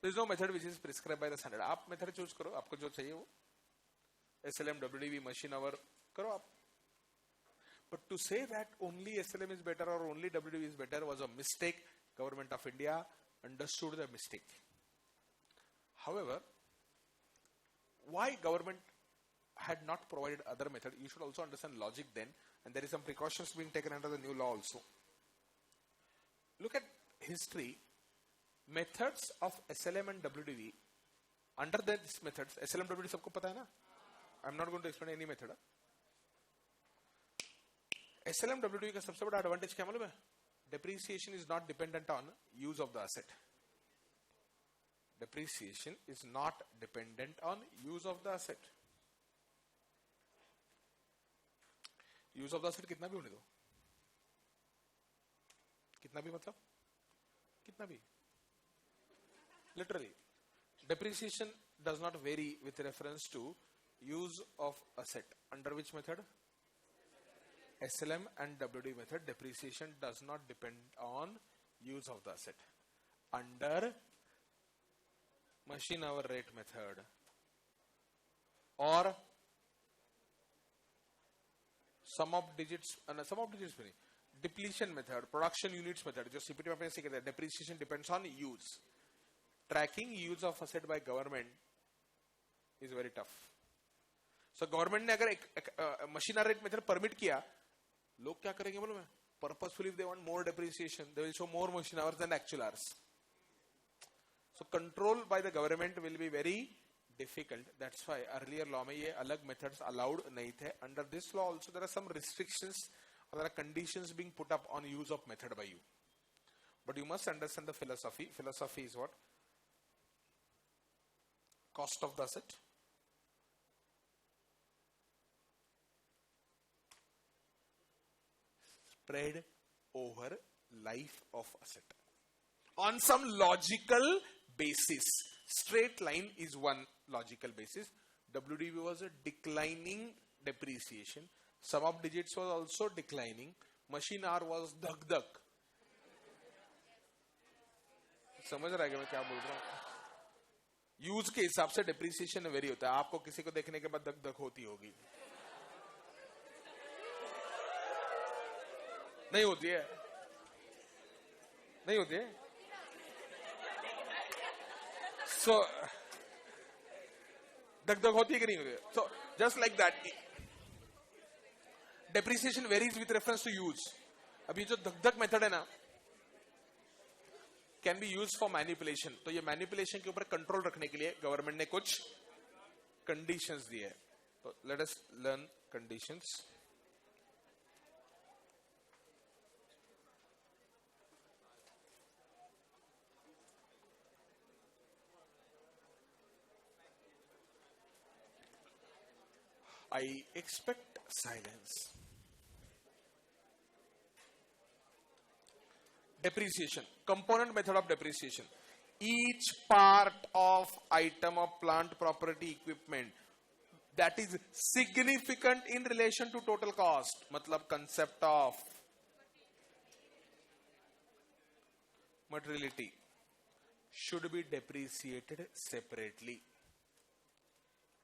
[SPEAKER 1] There is no method which is prescribed by the standard. आप method choose करो, आपको जो चाहिए वो. SLM, WDV, machine hour करो आप. But to say that only SLM is better or only WDV is better was a mistake. Government of India understood the mistake. However, why government had not provided other method? You should also understand logic then, and there is some precautions being taken under the new law also. Look at history. Methods of SLM and WDV. Under these methods, SLM, WDV सबको पता है ना? I'm not going to explain any method. SLM, WDV का सबसे बड़ा advantage क्या मालूम है? Depreciation is not dependent on use of the asset. Depreciation is not dependent on use of the asset. Use of the asset कितना भी होने दो, कितना भी मतलब कितना भी literally depreciation does not vary with reference to use of asset. Under which method? SLM and WD method, depreciation does not depend on use of the asset. Under machine hour rate method or sum of digits नहीं, depletion method, production units method, जो CPT में अपने से कहते हैं, depreciation depends on use. Tracking use of asset by government is very tough. So government ने अगर एक machine hour rate method permit किया, लोग क्या करेंगे बोलो मैं? Purposefully, if they want more depreciation, they will show more machine hours than actual hours. So control by the government will be very difficult. That's why earlier law में ये अलग methods allowed नहीं थे. Under this law also there are some restrictions or there are conditions being put up on use of method by you. But you must understand the philosophy. Philosophy is what? Cost of the asset, spread over life of asset on some logical basis. Straight line is one logical basis. WDV was a declining depreciation. Sum of digits was also declining. Machine hour was धक धक. समझ रहा है कि मैं क्या बोल रहा हूँ? यूज के हिसाब से डेप्रिसिएशन वेरी होता है. आपको किसी को देखने के बाद धक धक होती होगी. नहीं होती है, नहीं होती है. So धक धक होती है कि नहीं होती है? So just like that, depreciation varies with reference to use. अभी जो धक धक मेथड है ना, can be used for manipulation. तो ये manipulation के ऊपर कंट्रोल रखने के लिए गवर्नमेंट ने कुछ कंडीशंस दिए हैं. तो let us learn conditions. I expect silence. Depreciation. Component method of depreciation. Each part of item of plant, property, equipment that is significant in relation to total cost. मतलब concept of materiality should be depreciated separately.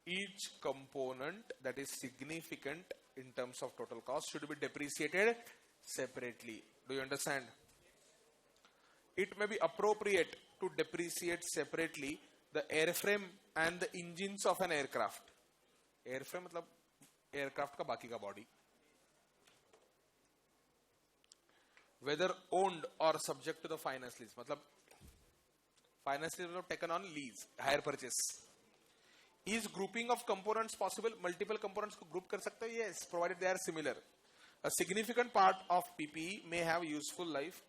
[SPEAKER 1] Each component that is significant in terms of total cost should be depreciated separately. Do you understand? It may be appropriate to depreciate separately the airframe and the engines of an aircraft. Airframe मतलब aircraft का बाकी का body. Whether owned or subject to the finance lease. मतलब finance lease मतलब taken on lease, hire purchase. Is grouping of components possible? Multiple components को group कर सकते हो? Yes, provided they are similar. A significant part of PPE may have useful life.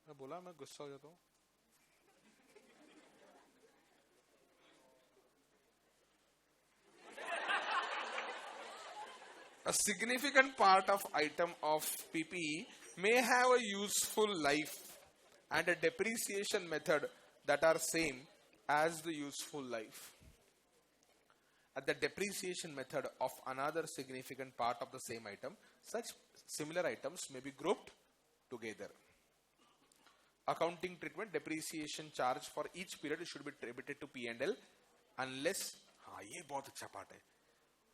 [SPEAKER 1] मैं बोला मैं गुस्सा हो जाता हूँ. A significant part of item of PPE may have a useful life and a depreciation method that are same as the useful life. At the depreciation method of another significant part of the same item, such similar items may be grouped together. Accounting treatment, depreciation charge for each period should be debited to P&L unless, ये बहुत अच्छा part है,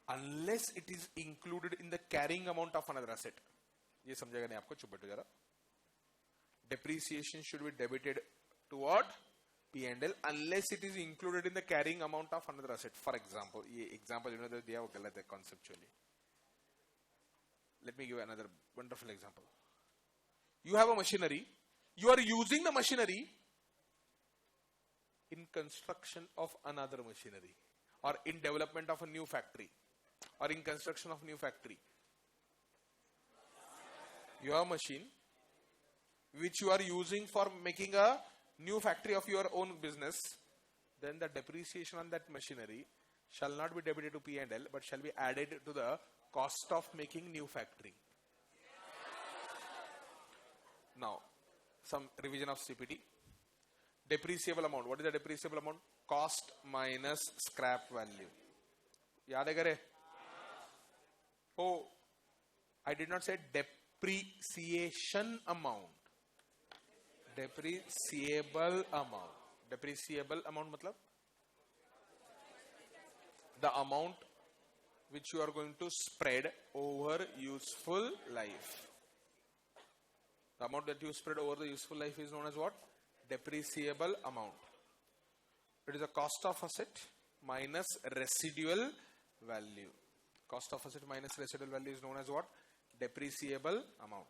[SPEAKER 1] unless it is included in the carrying amount of another asset. ये समझेगा नहीं आपको, चुप बैठो जरा. Depreciation should be debited to what? P&L unless it is included in the carrying amount of another asset. For example, ये example जिन्होंने दिया वो गलत है conceptually. Let me give another wonderful example. You have a machinery. You are using the machinery in construction of another machinery or in development of a new factory or in construction of new factory. You have a machine which you are using for making a new factory of your own business. Then the depreciation on that machinery shall not be debited to P&L but shall be added to the cost of making new factory. Now, some revision of CPT. Depreciable amount. What is the depreciable amount? Cost minus scrap value. याद है करे? Oh, I did not say depreciation amount. Depreciable amount. Depreciable amount मतलब the amount which you are going to spread over useful life. The amount that you spread over the useful life is known as what? Depreciable amount. It is a cost of asset minus residual value. Cost of asset minus residual value is known as what? Depreciable amount.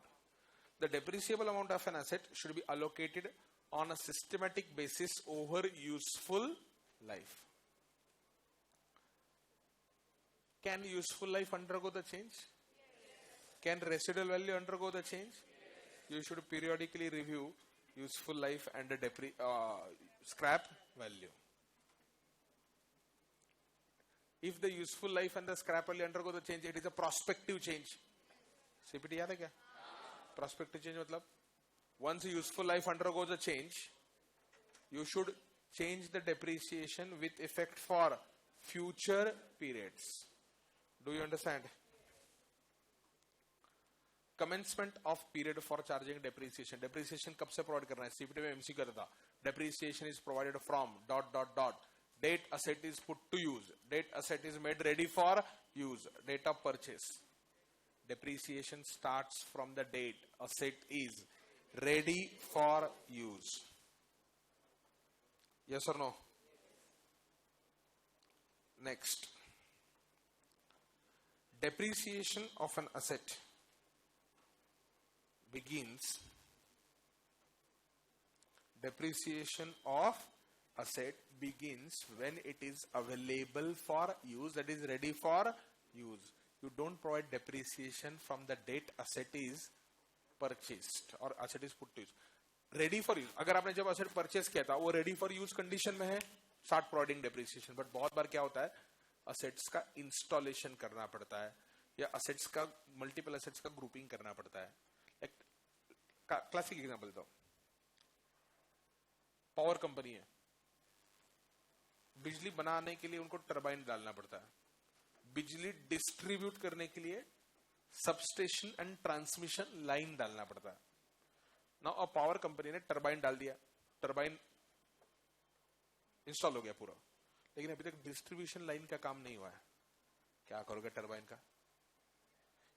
[SPEAKER 1] The depreciable amount of an asset should be allocated on a systematic basis over useful life. Can useful life undergo the change? Can residual value undergo the change? You should periodically review useful life and the scrap value. If the useful life and the scrap value undergo the change, it is a prospective change. CPT याद है क्या? Prospective change मतलब once useful life undergoes a change, you should change the depreciation with effect for future periods. Do you understand? Commencement of period for charging depreciation. Depreciation कब से provide करना है? CPT में MC करता था. Depreciation is provided from ... Date asset is put to use. Date asset is made ready for use. Date of purchase. Depreciation starts from the date asset is ready for use. Yes or no? Next. Depreciation of an asset begins. Depreciation of asset begins when it is available for use, that is ready for use. You don't provide depreciation from the date asset is purchased or asset is put to use. Ready for use. अगर आपने जब asset purchase किया था वो ready for use condition में है, start providing depreciation. But बहुत बार क्या होता है, assets का installation करना पड़ता है या assets का multiple assets का grouping करना पड़ता है. एक classic example दो. Power company है. बिजली बनाने के लिए उनको टरबाइन डालना पड़ता है. बिजली डिस्ट्रीब्यूट करने के लिए सबस्टेशन एंड ट्रांसमिशन लाइन डालना पड़ता है. नाउ अ पावर कंपनी ने टरबाइन डाल दिया, टरबाइन इंस्टॉल हो गया पूरा, लेकिन अभी तक डिस्ट्रीब्यूशन लाइन का काम नहीं हुआ है. क्या करोगे टरबाइन का?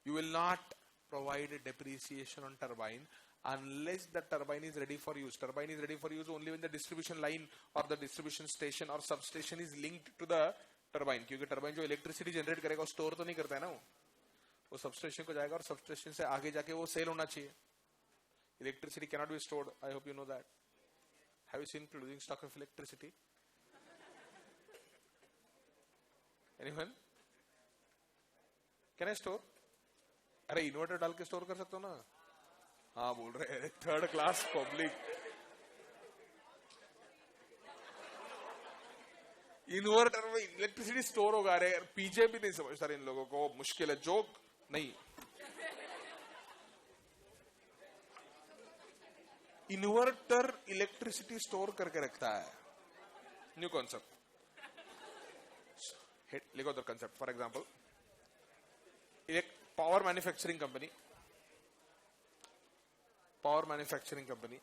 [SPEAKER 1] You will not provide depreciation on turbine unless the turbine is ready for use. Turbine is ready for use only when the distribution line or the distribution station or substation is linked to the turbine. क्योंकि turbine जो electricity generate करेगा वो store तो नहीं करता है ना, वो substation को जाएगा और substation से आगे जाके वो sale होना चाहिए. Electricity cannot be stored. I hope you know that. Have you seen closing stock of electricity? Anyone? Can I store? अरे इन्वर्टर डाल के स्टोर कर सकते हो ना. हाँ बोल रहे हैं थर्ड क्लास पब्लिक. इन्वर्टर में इलेक्ट्रिसिटी स्टोर होगा. अरे पीजे भी नहीं समझता इन लोगों को, मुश्किल है. जोक नहीं. इन्वर्टर इलेक्ट्रिसिटी स्टोर करके रखता है. New concept. लिखो the concept. For example power manufacturing company, power manufacturing company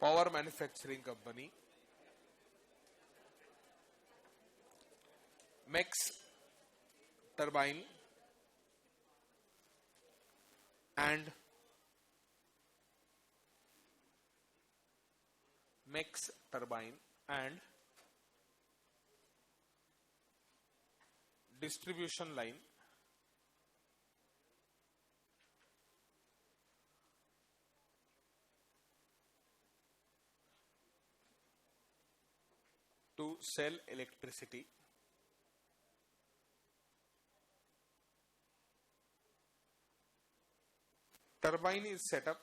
[SPEAKER 1] power manufacturing company makes turbine and distribution line to sell electricity. Turbine is set up.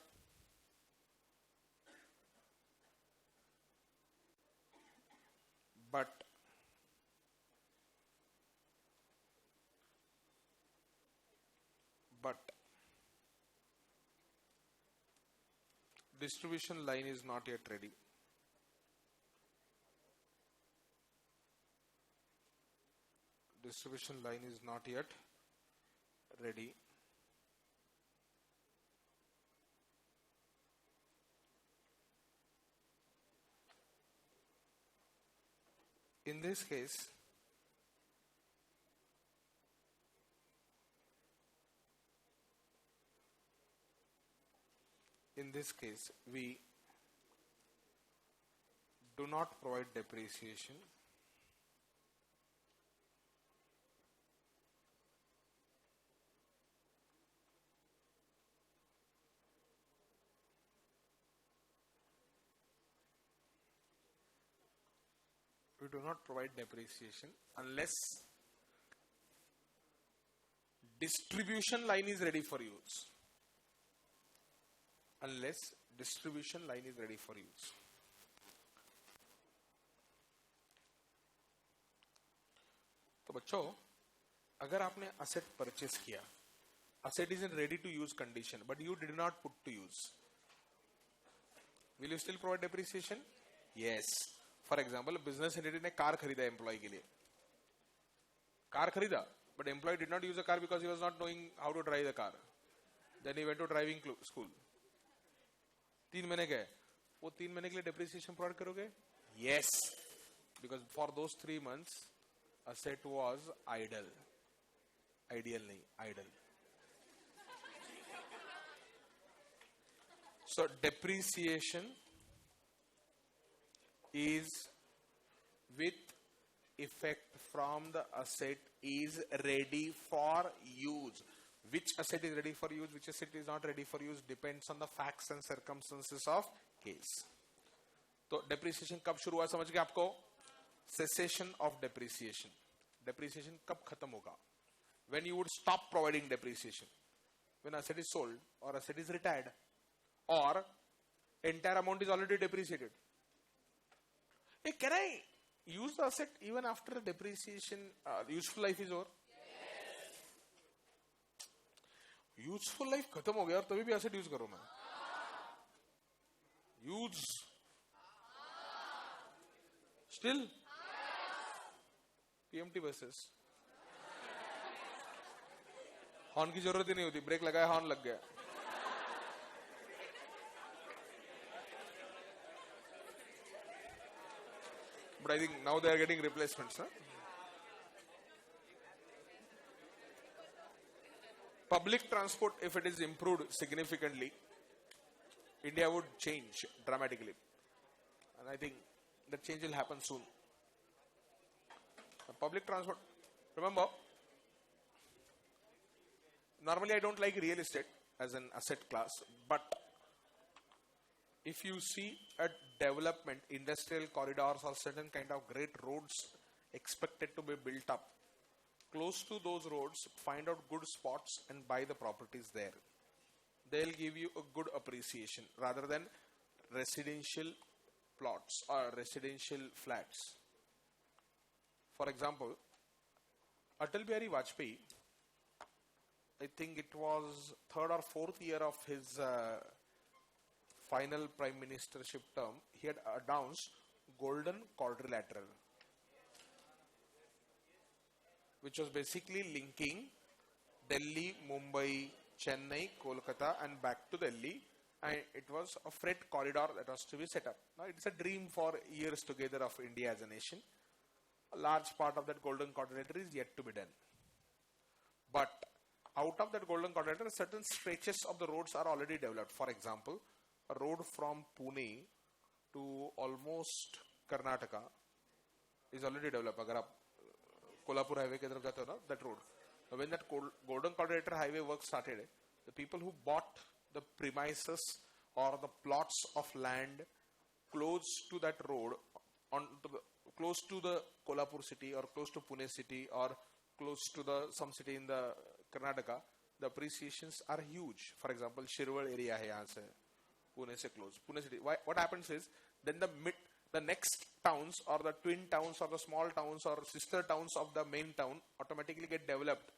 [SPEAKER 1] But distribution line is not yet ready. Distribution line is not yet ready. In this case, we do not provide depreciation. We do not provide depreciation unless distribution line is ready for use. Unless distribution line is ready for use. तो बच्चों, अगर आपने asset purchase किया, asset is in ready to use condition, but you did not put to use, will you still provide depreciation? Yes. For example, business entity ने car खरीदा employee के लिए. Car खरीदा, but employee did not use a car because he was not knowing how to drive the car. Then he went to driving school. 3 महीने गए, वो 3 महीने के लिए depreciation provide करोगे? Yes, because for those 3 months, asset was idle. Ideal नहीं, idle. So depreciation is with effect from the asset is ready for use. Which asset is ready for use, which asset is not ready for use depends on the facts and circumstances of case. तो depreciation कब शुरू हुआ समझ गए आपको? Cessation of depreciation. Depreciation कब खत्म होगा? When you would stop providing depreciation. When asset is sold or asset is retired or entire amount is already depreciated. Hey, can I use the asset even after the depreciation useful life is over? Yes. Useful life खत्म हो गया और तभी भी asset use करो मैं. Use. Still? PMT buses. Horn की जरूरत ही नहीं होती, ब्रेक लगाया हॉर्न लग गया. But I think now they are getting replacements. Huh? Public transport, if it is improved significantly, India would change dramatically. And I think that change will happen soon. Public transport, remember, normally I don't like real estate as an asset class, but if you see a development, industrial corridors or certain kind of great roads expected to be built up, close to those roads, find out good spots and buy the properties there. They'll give you a good appreciation rather than residential plots or residential flats. For example, Atal Bihari Vajpayee, I think it was 3rd or 4th year of his final prime ministership term, he had announced Golden Quadrilateral, which was basically linking Delhi, Mumbai, Chennai, Kolkata and back to Delhi, and it was a freight corridor that was to be set up. Now it's a dream for years together of India as a nation. A large part of that Golden Quadrilateral is yet to be done. But out of that Golden Quadrilateral, certain stretches of the roads are already developed. For example, a road from Pune to almost Karnataka is already developed. अगर आप Kolhapur highway के तरफ जाते हो ना, that road. When that Golden Quadrilateral highway work started, the people who bought the premises or the plots of land close to that road, close to the Kolhapur city or close to Pune city or close to the some city in the Karnataka, the appreciations are huge. For example, Shirwal area hai yahan se, Pune se close. Pune city. What happens is then the next towns or the twin towns or the small towns or sister towns of the main town automatically get developed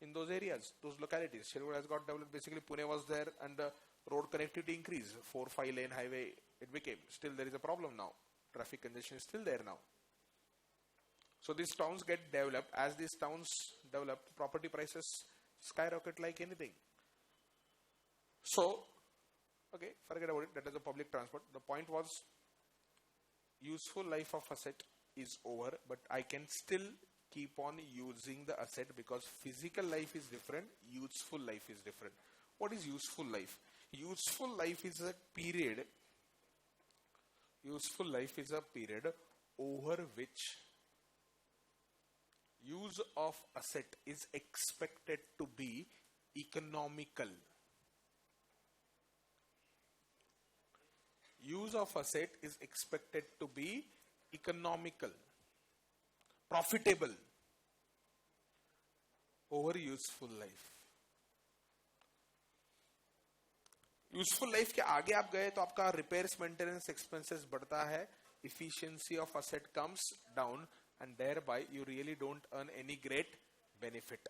[SPEAKER 1] in those areas, those localities. Shirwal has got developed. Basically, Pune was there and the road connectivity increased. 4-5 lane highway it became. Still there is a problem now. Traffic congestion is still there now. So these towns get developed. As these towns develop, property prices skyrocket like anything. So, okay, forget about it. That is the public transport. The point was, useful life of asset is over, but I can still keep on using the asset because physical life is different, useful life is different. What is useful life? Useful life is a period. Useful life is a period over which use of asset is expected to be economical. Use of asset is expected to be economical, profitable over useful life. Useful life के आगे आप गए तो आपका repairs maintenance expenses बढ़ता है, efficiency of asset comes down and thereby you really don't earn any great benefit.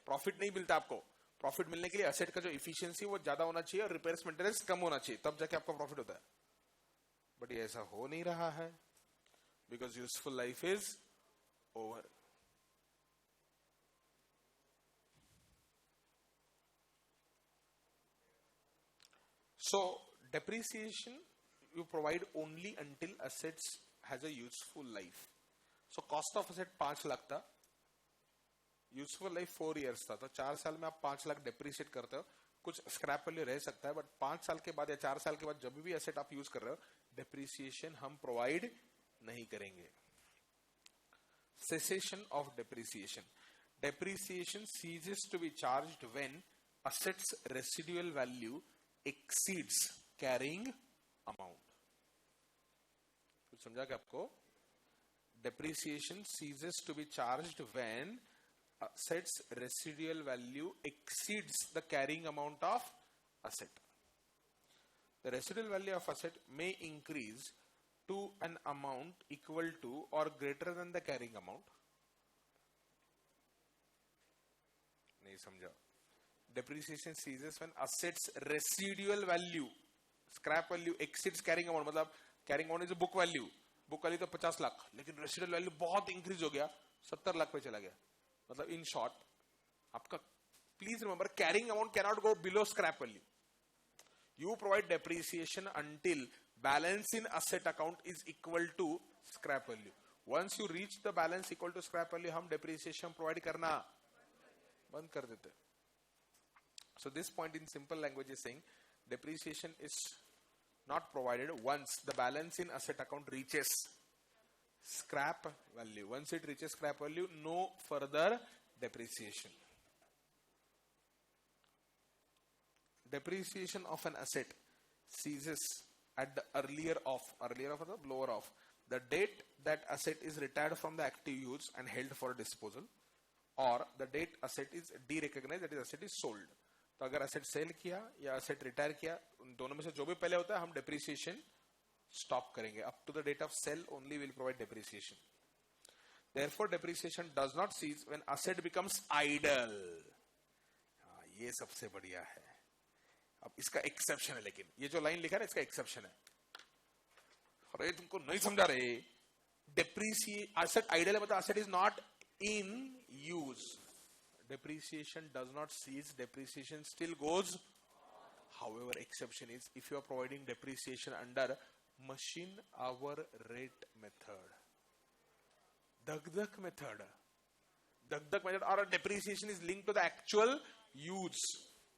[SPEAKER 1] Profit नहीं मिलता आपको. प्रॉफिट मिलने के लिए असेट का जो इफिशियंसी वो ज्यादा होना चाहिए और रिपेयर्स मेंटेनेंस कम होना चाहिए, तब जाके आपका प्रॉफिट होता है. बट ये ऐसा हो नहीं रहा है because useful life is over. So depreciation you provide only until assets has a useful life. So cost of asset 5 lakh था, यूजफुल लाइफ 4 years था, तो 4 साल में आप 5 लाख डेप्रिसिएट करते हो. कुछ स्क्रैप वैल्यू रह सकता है, बट 5 साल के बाद या 4 साल के बाद जब भी एसेट आप यूज कर रहे हो, डेप्रिसिएशन हम प्रोवाइड नहीं करेंगे. Cessation of depreciation. Depreciation ceases to be charged when assets residual value exceeds carrying amount. कुछ समझा क्या आपको? Depreciation ceases to be charged when assets residual value exceeds the carrying amount of asset. The residual value of asset may increase to an amount equal to or greater than the carrying amount. नहीं समझा. Depreciation ceases when assets residual value, scrap value exceeds carrying amount. मतलब carrying amount is a book value. Book value तो 50 लाख, लेकिन residual value बहुत increase हो गया, 70 लाख पे चला गया. मतलब in short, आपका please remember carrying amount cannot go below scrap value. You provide depreciation until balance in asset account is equal to scrap value. Once you reach the balance equal to scrap value, हम depreciation provide करना बंद कर देते. So this point in simple language is saying depreciation is not provided once the balance in asset account reaches scrap value. Once it reaches scrap value, no further depreciation. Depreciation of an asset ceases at the earlier of or the lower of the date that asset is retired from the active use and held for disposal, or the date asset is derecognized, that is asset is sold. तो अगर asset sell किया या asset retire किया, उन दोनों में से जो भी पहले होता है हम depreciation stop करेंगे. Up to the date of sell only will provide depreciation. Therefore depreciation does not cease when asset becomes idle. ये सबसे बढ़िया है. अब इसका एक्सेप्शन है, लेकिन ये जो लाइन लिखा है इसका एक्सेप्शन है. अरे तुमको नहीं समझा रहे. डेप्रिसिएट एसेट आइडल है, मतलब asset is not in use. Depreciation does not cease, depreciation still goes. However, exception is if you are providing depreciation under machine hour rate method, Dag method. Dag method or a depreciation is linked to the actual use.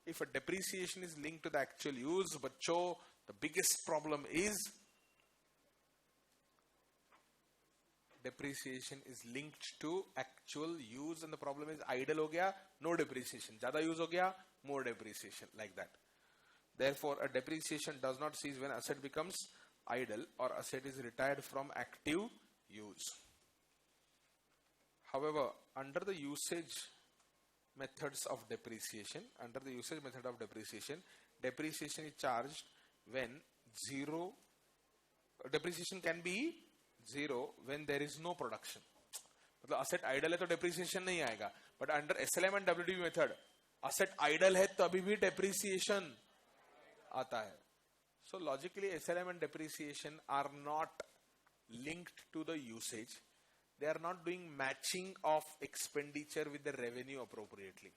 [SPEAKER 1] If a depreciation is linked to the actual use, bachcho, the biggest problem is depreciation is linked to actual use and the problem is idle ho gaya, no depreciation. Zyada use ho gaya, more depreciation, like that. Therefore, a depreciation does not cease when asset becomes idle or asset is retired from active use. However, under the usage methods of depreciation, depreciation is charged when depreciation can be zero when there is no production. मतलब asset idle है तो depreciation नहीं आएगा, but under SLM and WDV method, asset idle है तो अभी भी depreciation आता है. So logically SLM and depreciation are not linked to the usage. They are not doing matching of expenditure with the revenue appropriately.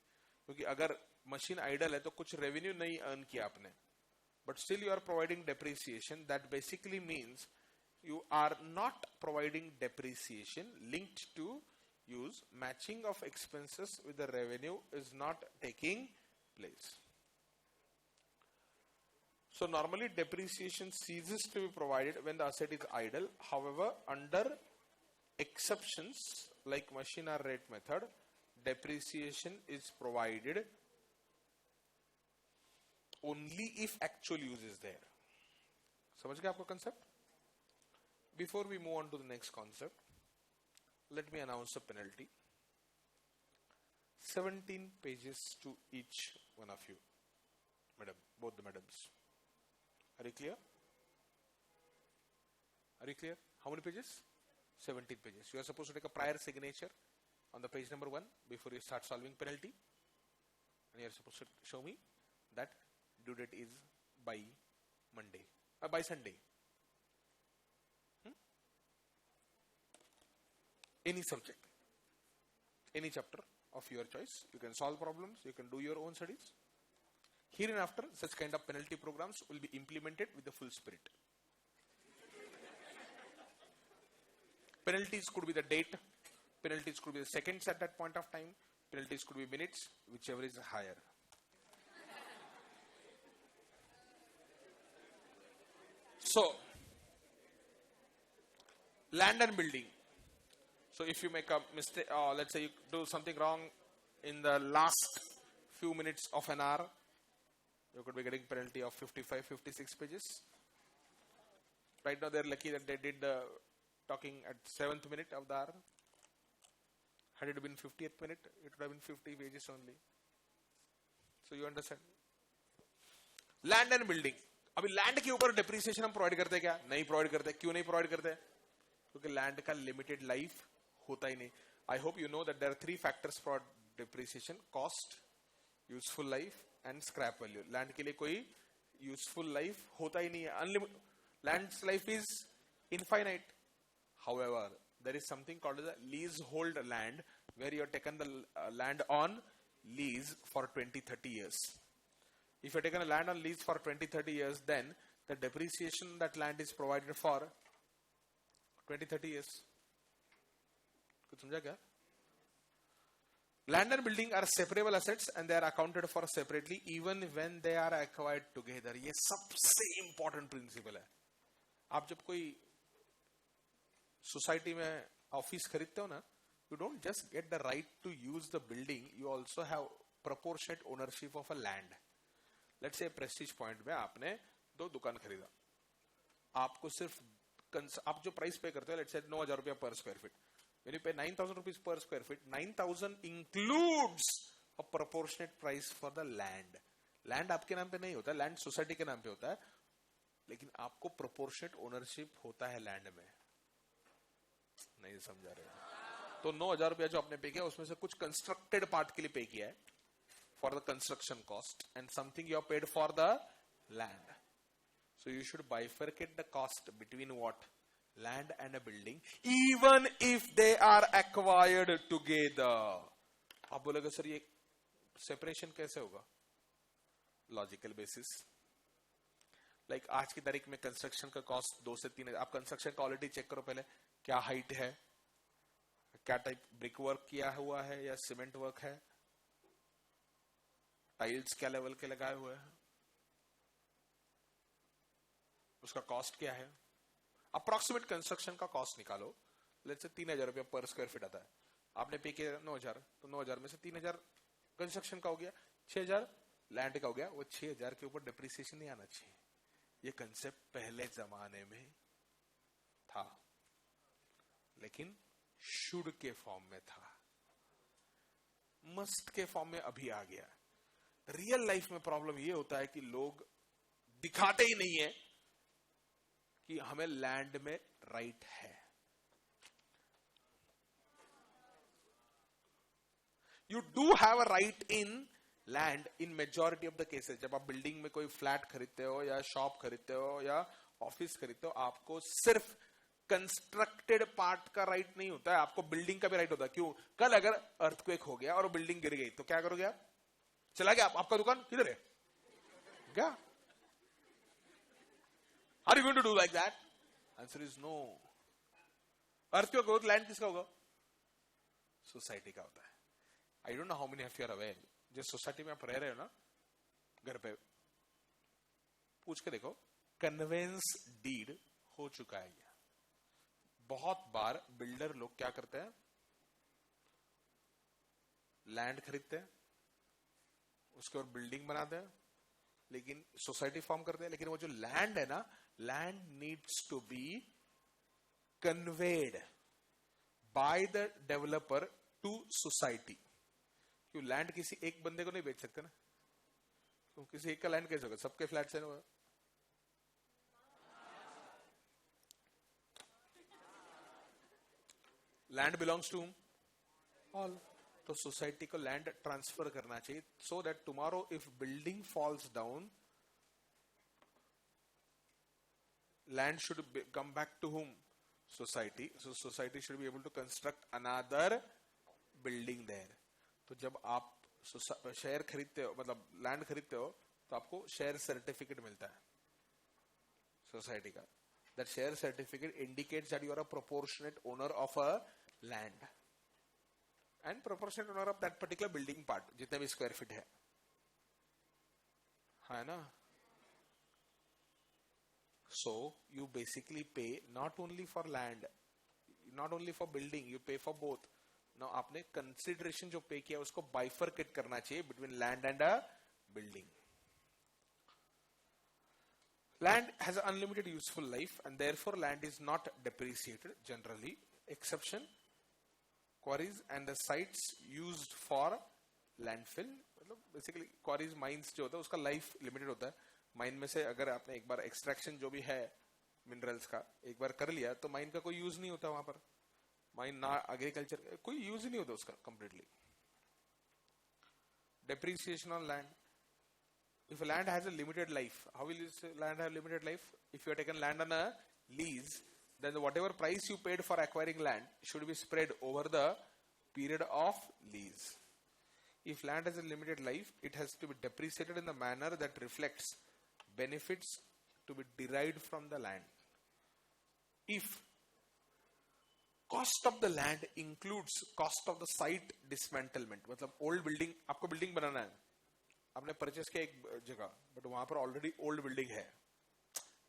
[SPEAKER 1] क्योंकि अगर machine idle है तो कुछ revenue नहीं earn किया आपने, but still you are providing depreciation. That basically means you are not providing depreciation linked to use. Matching of expenses with the revenue is not taking place. So normally depreciation ceases to be provided when the asset is idle. However, under exceptions like machine or rate method, depreciation is provided only if actual use is there. समझ गए आपका concept? Before we move on to the next concept, let me announce a penalty. 17 pages to each one of you. Madam, both the madams. Are you clear? Are you clear? How many pages? 17 pages. You are supposed to take a prior signature on the page number 1 before you start solving penalty. And you are supposed to show me that due date is by Monday. By Sunday. Any subject, any chapter of your choice. You can solve problems, you can do your own studies. Hereinafter, such kind of penalty programs will be implemented with the full spirit. Penalties could be the date, penalties could be the seconds at that point of time, penalties could be minutes, whichever is higher. So, land and building. So if you make a mistake, let's say you do something wrong in the last few minutes of an hour, you could be getting penalty of 55, 56 pages. Right now they're lucky that they did the talking at 7th minute of the hour. Had it been 50th minute, it would have been 50 pages only. So you understand? Land and building. अभी land के ऊपर depreciation हम provide करते हैं क्या? नहीं provide करते. क्यों नहीं प्रोवाइड करते? क्योंकि लैंड का लिमिटेड लाइफ होता ही नहीं. I hope you know that there are 3 factors for depreciation: cost, useful life and scrap value. Land के लिए कोई यूजफुल लाइफ होता ही नहीं है. Unlimited lands life is infinite. However, there is something called as a leasehold land, where you have taken the land on lease for 20-30 years. If you have taken a land on lease for 20-30 years, then the depreciation that land is provided for 20-30 years. कुछ समझा क्या? Land and building are separable assets and they are accounted for separately even when they are acquired together. ये सबसे important principle है. आप जब कोई society में ऑफिस खरीदते हो ना, you don't just get the right to use the building, you also have proportionate ownership of a land. Let's say Prestige point में आपने 2 दुकान खरीदा. आपको सिर्फ आप जो प्राइस पे करते हो, लेट्स से 9,000 रुपया पर square feet. When you pay 9,000 rupees per square feet, 9,000 includes a proportionate price for the land. Land आपके नाम पे नहीं होता, land सोसाइटी के नाम पे होता है, लेकिन आपको proportionate ownership होता है land में. नहीं समझा रहे? तो 9,000 रुपया जो आपने पे किया, उसमें से कुछ कंस्ट्रक्टेड पार्ट के लिए पे किया है for the construction cost and something you have paid for the land. So you should bifurcate the cost between what? Land and a building, even if they are acquired together. आप बोलोगे sir ये separation कैसे होगा? Logical basis. Like आज की तारीख में construction का कॉस्ट 2 से 3. आप कंस्ट्रक्शन क्वालिटी चेक करो पहले. क्या हाइट है, क्या टाइप ब्रिक वर्क किया हुआ है या सीमेंट वर्क है, टाइल्स क्या लेवल के लगाए हुए हैं, उसका कॉस्ट क्या है. अप्रोक्सीमेट कंस्ट्रक्शन का कॉस्ट निकालो. लेट्स से 3,000 रुपया पर स्क्वायर फीट आता है. आपने पे किया 9,000, तो 9,000 में से 3,000 कंस्ट्रक्शन का हो गया, 6,000 लैंड का हो गया. वो 6,000 के ऊपर डिप्रिसिएशन नहीं आना चाहिए. ये कंसेप्ट पहले जमाने में था. लेकिन शुड के फॉर्म में था, मस्ट के फॉर्म में अभी आ गया। रियल लाइफ में प्रॉब्लम ये होता है कि लोग दिखाते ही नहीं है कि हमें लैंड में राइट है। You do have a right in land in majority of the cases. जब आप बिल्डिंग में कोई फ्लैट खरीदते हो या शॉप खरीदते हो या ऑफिस खरीदते हो, आपको सिर्फ कंस्ट्रक्टेड पार्ट का राइट नहीं होता है, आपको बिल्डिंग का भी राइट होता है। क्यों? कल अगर अर्थक्वेक हो गया और बिल्डिंग गिर गई तो क्या करोगे आप? चला गया आपका दुकान किधर है क्या? Are you going to do like that? Answer is no. Earthquake हो तो लैंड किसका होगा? सोसाइटी का होता है। I don't know how many of you are aware, जिस सोसाइटी में आप रह रहे हो ना, घर पे पूछ के देखो, कन्वेंस डीड हो चुका है ये। बहुत बार बिल्डर लोग क्या करते हैं, लैंड खरीदते हैं, उसके ऊपर बिल्डिंग बनाते हैं, लेकिन सोसाइटी फॉर्म करते हैं, लेकिन वो जो लैंड है ना, land needs to be conveyed by the developer to society. क्यों? लैंड किसी एक बंदे को नहीं बेच सकते ना, तो किसी एक का लैंड कैसे होगा? सबके फ्लैट से ना। Land belongs to all. तो सोसाइटी को लैंड ट्रांसफर करना चाहिए, so that tomorrow if building falls down, land should come back to whom? Society. So society should be able to construct another building there. तो जब आप share खरीदते हो, मतलब लैंड खरीदते हो, तो आपको शेयर सर्टिफिकेट मिलता है सोसाइटी का। That share certificate indicates that you are a proportionate owner of a land and proportionate owner of that particular building part, जितने भी स्क्वायर फीट है ना। So you basically pay not only for land, not only for building, you pay for both. Now आपने consideration जो pay किया उसको bifurcate करना चाहिए between land and a building. Land has an unlimited useful life and therefore land is not depreciated generally. Exception, quarries and the sites used for landfill. मतलब basically quarries, mines जो होता है उसका life limited होता है। Mine में से अगर आपने एक बार एक्सट्रैक्शन जो भी है मिनरल्स का एक बार कर लिया, तो माइन का कोई यूज नहीं होता वहां पर। माइन ना एग्रीकल्चर, कोई यूज ही नहीं होता उसका completely. Depreciation on land, if land has a limited life, how will this land have limited life? If you have taken land on a lease, then whatever price you paid for acquiring land should be spread over the period of lease. If land has a limited life, it has to be depreciated in the manner that reflects benefits to be derived from the land. If cost of the land includes cost of the site dismantlement, मतलब old building, आपको building बनाना है, आपने purchase किया एक जगह, but वहां पर already old building है,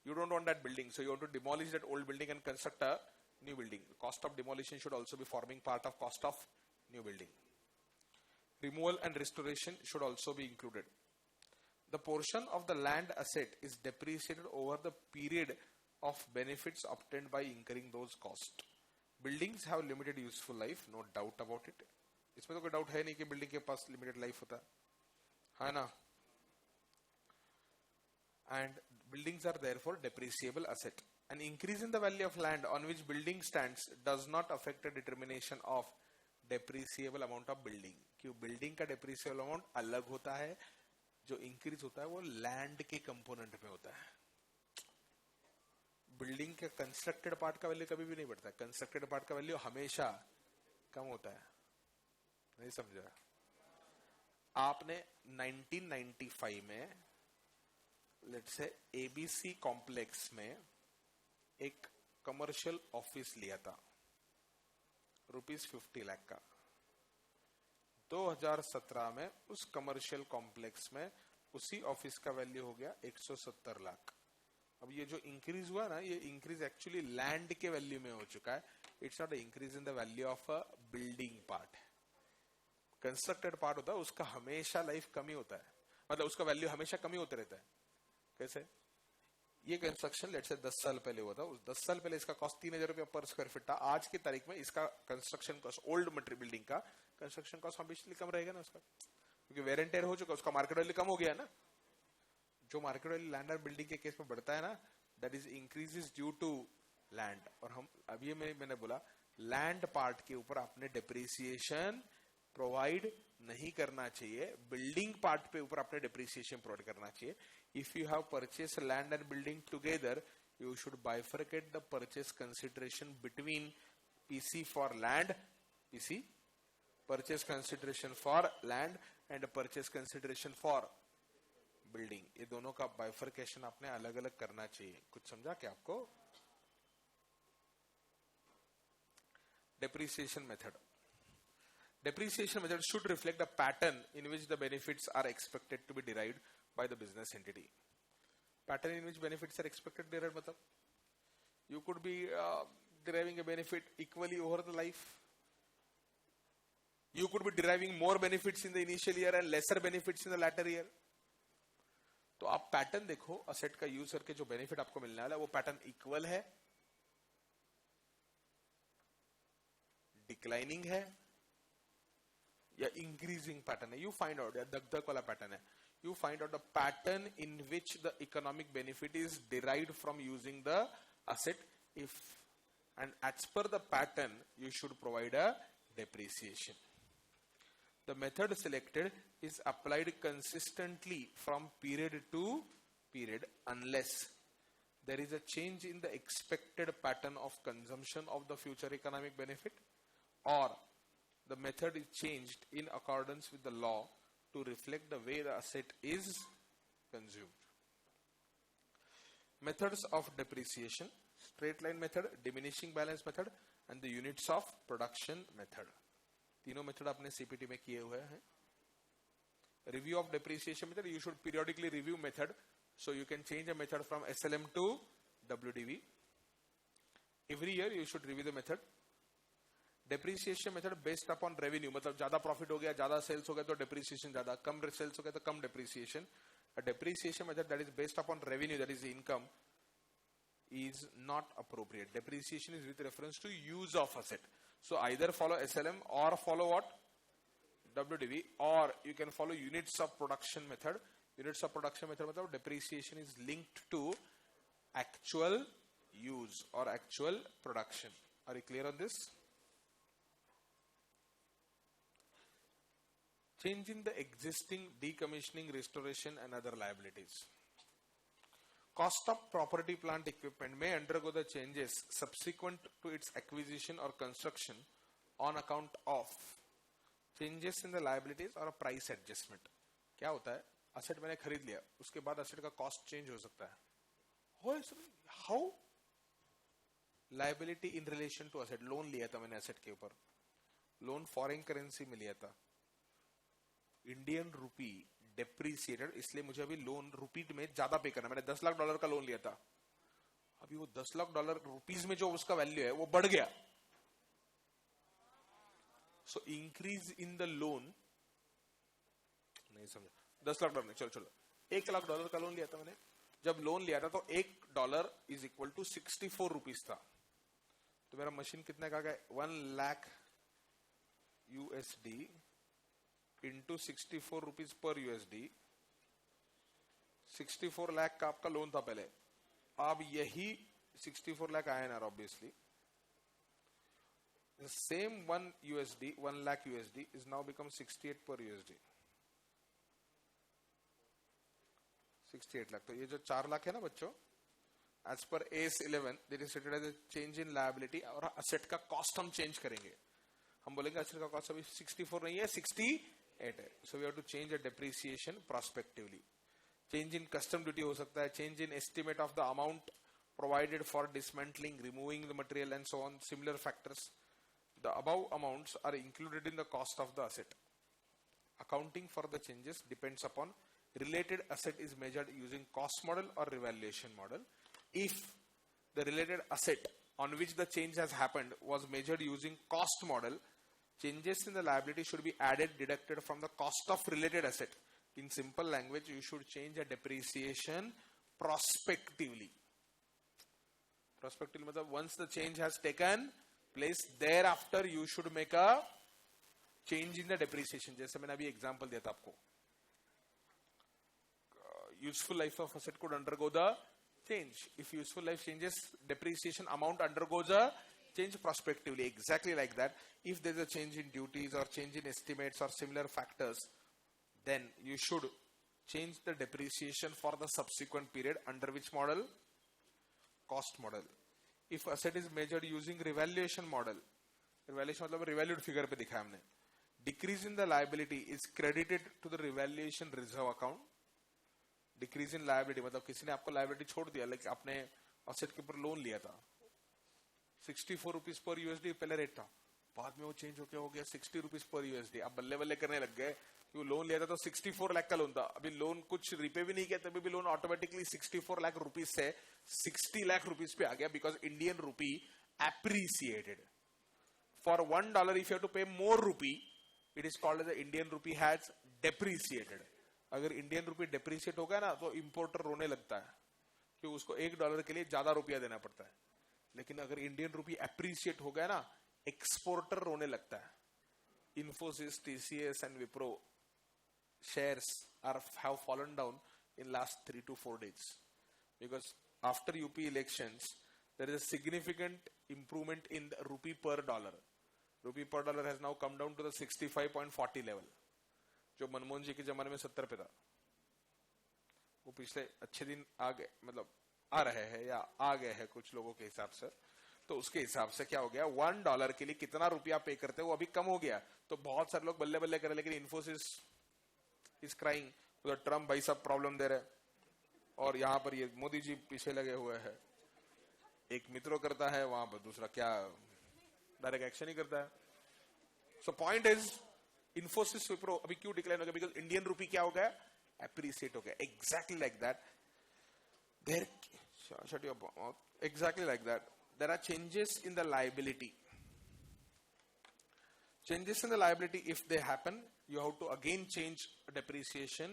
[SPEAKER 1] you don't want that building, so you want to demolish that old building and construct a new building. Cost of demolition should also be forming part of cost of new building. Removal and restoration should also be included. The portion of the land asset is depreciated over the period of benefits obtained by incurring those costs. Buildings have limited useful life, no doubt about it. इसमें तो कोई doubt है नहीं कि building के पास limited life होता है ना? And buildings are therefore depreciable asset. An increase in the value of land on which building stands does not affect the determination of depreciable amount of building. क्यों? Building का depreciable amount अलग होता है, जो increase होता है वो land के कंपोनेंट में होता है। बिल्डिंग के कंस्ट्रक्टेड पार्ट का वैल्यू कभी भी नहीं बढ़ता, कंस्ट्रक्टेड पार्ट का वैल्यू हमेशा कम होता है। नहीं समझा? आपने 1995 में लेट्स से एबीसी कॉम्प्लेक्स में एक कमर्शियल ऑफिस लिया था ₹50 लाख का। 2017 में उस कमर्शियल कॉम्प्लेक्स में उसी ऑफिस का वैल्यू हो गया 170 लाख। अब ये जो इंक्रीज हुआ ना, ये इंक्रीज एक्चुअली लैंड के वैल्यू में हो चुका है। It's not increase in the value of a building part. Constructed part होता है उसका हमेशा लाइफ कमी होता है, मतलब उसका वैल्यू हमेशा कमी होते रहता है। कैसे? ये कंस्ट्रक्शन लेट से 10 साल पहले हुआ था, उस 10 साल पहले इसका कॉस्ट 3,000 रुपया पर स्क्वायर फीट था। आज की तारीख में इसका construction cost, old material building का कंस्ट्रक्शन कॉस्ट ऑब्वियसली कम रहेगा ना उसका, क्योंकि वेर एंड टेयर हो चुका, उसका मार्केट वैल्यू कम हो गया ना। जो मार्केट वैल्यू लैंड और बिल्डिंग के केस में बढ़ता है ना, that is increases due to land. और हम अभी मैंने बोला लैंड पार्ट के ऊपर आपने डिप्रिसिएशन प्रोवाइड नहीं करना चाहिए, बिल्डिंग पार्ट पे ऊपर आपने डिप्रिसिएशन प्रोवाइड करना चाहिए। If you have purchase land and building together, you should bifurcate the purchase consideration between PC for land, PC purchase consideration for land and purchase consideration for building, ये दोनों का bifurcation आपने अलग अलग करना चाहिए। कुछ समझा क्या आपको? Depreciation method. Depreciation method should reflect the pattern in which the benefits are expected to be derived by the business entity. Pattern in which benefits are expected to derive, matlab you could be deriving a benefit equally over the life. You could be deriving more benefits in the initial year and lesser benefits in the latter year. तो आप pattern देखो, asset का use करके जो benefit आपको मिलने वाला है वो पैटर्न इक्वल है, डिक्लाइनिंग है या इंक्रीजिंग पैटर्न है। यू फाइंड आउट, या दगदग वाला पैटर्न है। You find out the pattern in which the economic benefit is derived from using the asset. If and as per the pattern, you should provide a depreciation. The method selected is applied consistently from period to period unless there is a change in the expected pattern of consumption of the future economic benefit, or the method is changed in accordance with the law to reflect the way the asset is consumed. Methods of depreciation: straight line method, diminishing balance method and the units of production method. तीनों method आपने CPT में किए हुए हैं। Review of depreciation method: you should periodically review method, so you can change a method from SLM to WDV. Every year you should review the method. Depreciation method based upon revenue, मतलब ज्यादा profit हो गया, ज्यादा sales हो गया तो depreciation ज्यादा, कम sales हो गया तो कम depreciation. A depreciation method that is based upon revenue, that is income, is not appropriate. Depreciation is with reference to use of asset. So either follow SLM or follow what? WDV, or you can follow units of production method. Units of production method मतलब depreciation is linked to actual use or actual production. Are you clear on this? Change in the existing decommissioning, restoration and other liabilities. Cost of property, plant, equipment may undergo the changes subsequent to its acquisition or construction on account of changes in the liabilities or a price adjustment. क्या होता है, asset मैंने खरीद लिया, उसके बाद asset का cost change हो सकता है। How? Liability in relation to asset. Loan लिया था मैंने asset के ऊपर, loan foreign currency में लिया था, इंडियन रूपी डेप्रिसिएटेड, इसलिए मुझे अभी लोन रूपी में ज्यादा पे करना। मैंने $10 लाख का लोन लिया था, अभी वो $10 लाख रुपीज में जो उसका वैल्यू है वो बढ़ गया। So increase in the loan, नहीं समझा, $10 लाख नहीं, चलो $1 लाख का लोन लिया था मैंने। जब लोन लिया था तो $1 इज इक्वल टू 64 रुपीज था। तो मेरा मशीन कितने का गया? 1 lakh USD into 64 rupees per USD, 64 lakh का आपका लोन था पहले। अब यही 64 lakh INR obviously, same 1 lakh USD is now become 68 per USD, 68 lakh. तो ये जो 4 लाख है ना बच्चों, एज पर AS 11 this is stated as a change in liability, और असेट का कॉस्ट हम चेंज करेंगे। हम बोलेंगे असेट का कॉस्ट अभी 64 नहीं है, 68 है। So we have to change the depreciation prospectively. Change in custom duty हो सकता है, change in estimate of the amount provided for dismantling, removing the material and so on, similar factors. The above amounts are included in the cost of the asset. Accounting for the changes depends upon related asset is measured using cost model or revaluation model. If the related asset on which the change has happened was measured using cost model, changes in the liability should be added, deducted from the cost of related asset. In simple language, you should change a depreciation prospectively. Prospectively मतलब once the change has taken place, thereafter you should make a change in the depreciation. जैसे मैंने अभी example दिया था आपको, useful life of asset could undergo the change. If useful life changes, depreciation amount undergoes a change prospectively. Exactly like that. If there is a change in duties or change in estimates or similar factors, then you should change the depreciation for the subsequent period. Under which model? Cost model. If asset is measured using revaluation model, revaluation मतलब revalued figure पे दिखाया हमने, decrease in the liability is credited to the revaluation reserve account. Decrease in liability मतलब किसी ने आपको liability छोड़ दिया, like आपने asset के ऊपर लोन लिया था, 64 रुपीस पर यूएसडी पहले रेट था, बाद में वो चेंज होके हो गया 60 रुपीस पर यूएसडी. अब बल्ले बल्ले करने लग गए, वो लोन लिया था तो 64 लाख का लोन था, अभी लोन कुछ रिपे भी नहीं किया, तभी भी लोन ऑटोमेटिकली 64 लाख रुपीस से 60 लाख रुपीस पे आ गया, because Indian rupee appreciated. For $1 if you have to pay more rupee, it is called as the Indian rupee has depreciated. अगर इंडियन रूपी डेप्रिशिएट हो गया ना तो इंपोर्टर रोने लगता है कि उसको $1 के लिए ज्यादा रुपया देना पड़ता है. लेकिन अगर इंडियन रूपी एप्रिशिएट हो गया ना, एक्सपोर्टर रोने लगता है. Infosys, TCS and Wipro shares have fallen down in last 3 to 4 days because after UP elections there is a significant improvement in the rupee per dollar. Rupee per dollar has now come down to the 65.40 level, जो मनमोहन जी के जमाने में 70 पे था. वो पिछले अच्छे दिन आ गए, मतलब आ रहे हैं या आ गए हैं कुछ लोगों के हिसाब से. तो उसके हिसाब से क्या हो गया, $1 के लिए कितना रुपया पे करते हैं वो अभी कम हो गया. तो बहुत सारे लोग बल्ले बल्ले कर रहे, लेकिन इन्फोसिस इज क्राइंग, उधर ट्रम्प भाई सब प्रॉब्लम दे रहे, और यहाँ पर ये मोदी जी पीछे लगे हुए हैं. एक मित्रों करता है वहां पर, दूसरा क्या डायरेक्ट एक्शन ही करता है. So point is Infosys Wipro अभी क्यों डिक्लाइन हो गया, बिकॉज इंडियन रूपी क्या हो गया, एप्रिसिएट हो गया. Exactly like that there, shut your mouth. Exactly like that there are changes in the liability. Changes in the liability, if they happen, you have to again change depreciation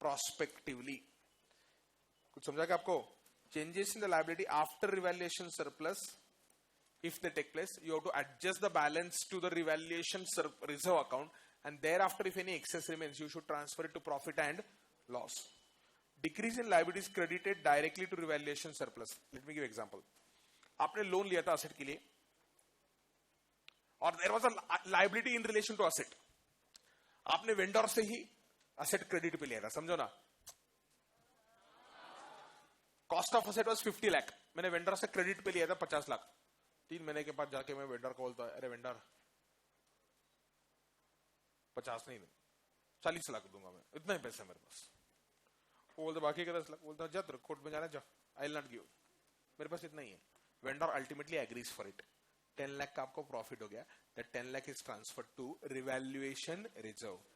[SPEAKER 1] prospectively. कुछ समझा क्या आपको? Changes in the liability after revaluation surplus, if they take place, you have to adjust the balance to the revaluation reserve account, and thereafter if any excess remains, you should transfer it to profit and loss. Decrease in liability is credited directly to revaluation surplus. Let me give example. आपने loan लिया था asset के लिए, और there was a liability in relation to asset. आपने vendor से ही asset credit पे लिया था, समझो ना. Cost of asset was 50 lakh, मैंने वेंडर से क्रेडिट पे लिया था 50 लाख. 3 महीने के बाद जाके मैं वेंडर को बोलता, अरे वेंडर 50 नहीं, 40 लाख दूंगा मैं, इतना ही पैसा मेरे पास. वो बोलता बाकी का 10 लाख. बोलता जा कोर्ट में जाना, जा, आई विल नॉट गिव, मेरे पास इतना ही है. Vendor ultimately agrees for it. 10 lakh का आपको प्रॉफिट हो गया. That 10 lakh is transferred to revaluation reserve.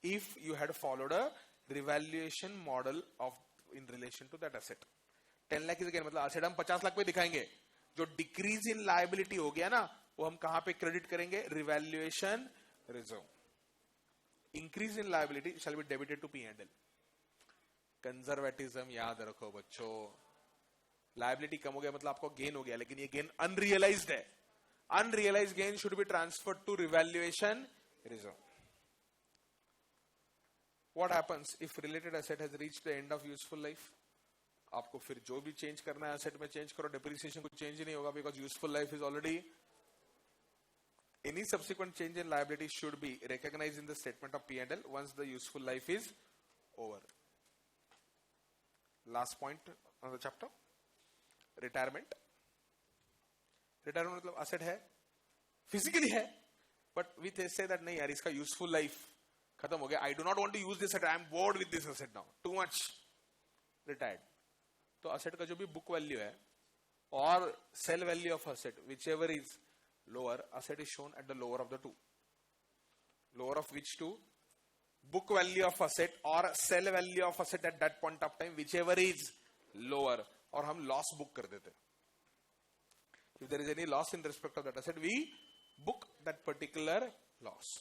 [SPEAKER 1] If you had followed a revaluation model of in relation to that asset, 10 lakh is again मतलब asset हम 50 लाख पे दिखाएंगे. जो decrease in liability हो गया ना, वो हम कहां पे क्रेडिट करेंगे, revaluation reserve. Increase in liability shall be debited to P&L. Conservatism याद रखो बच्चों. लायबिलिटी कम हो गया मतलब आपको गेन हो गया, लेकिन ये गेन अनरियलाइज्ड है. Unrealised gain should be transferred to revaluation reserve. What happens if related asset has reached the end of useful life? आपको फिर जो भी चेंज करना है एसेट में चेंज करो, डेप्रिसिएशन कुछ चेंज ही नहीं होगा, because useful life is already. Any subsequent change in liability should be recognised in the statement of P&L once the useful life is over. Last point on the chapter. Retirement. Retirement मतलब asset है, physically है, but we say that नहीं यार इसका useful life खत्म हो गया, I do not want to use this asset, I am bored with this asset now, too much, retired. तो असेट का जो भी बुक वैल्यू है और sale value of asset, whichever is lower, asset is shown at the lower of the two. Lower of which to? Book value of asset और sale value of asset at that point of time, whichever is lower. और हम loss book कर देते. If there is any loss in respect of that asset, we book that particular loss.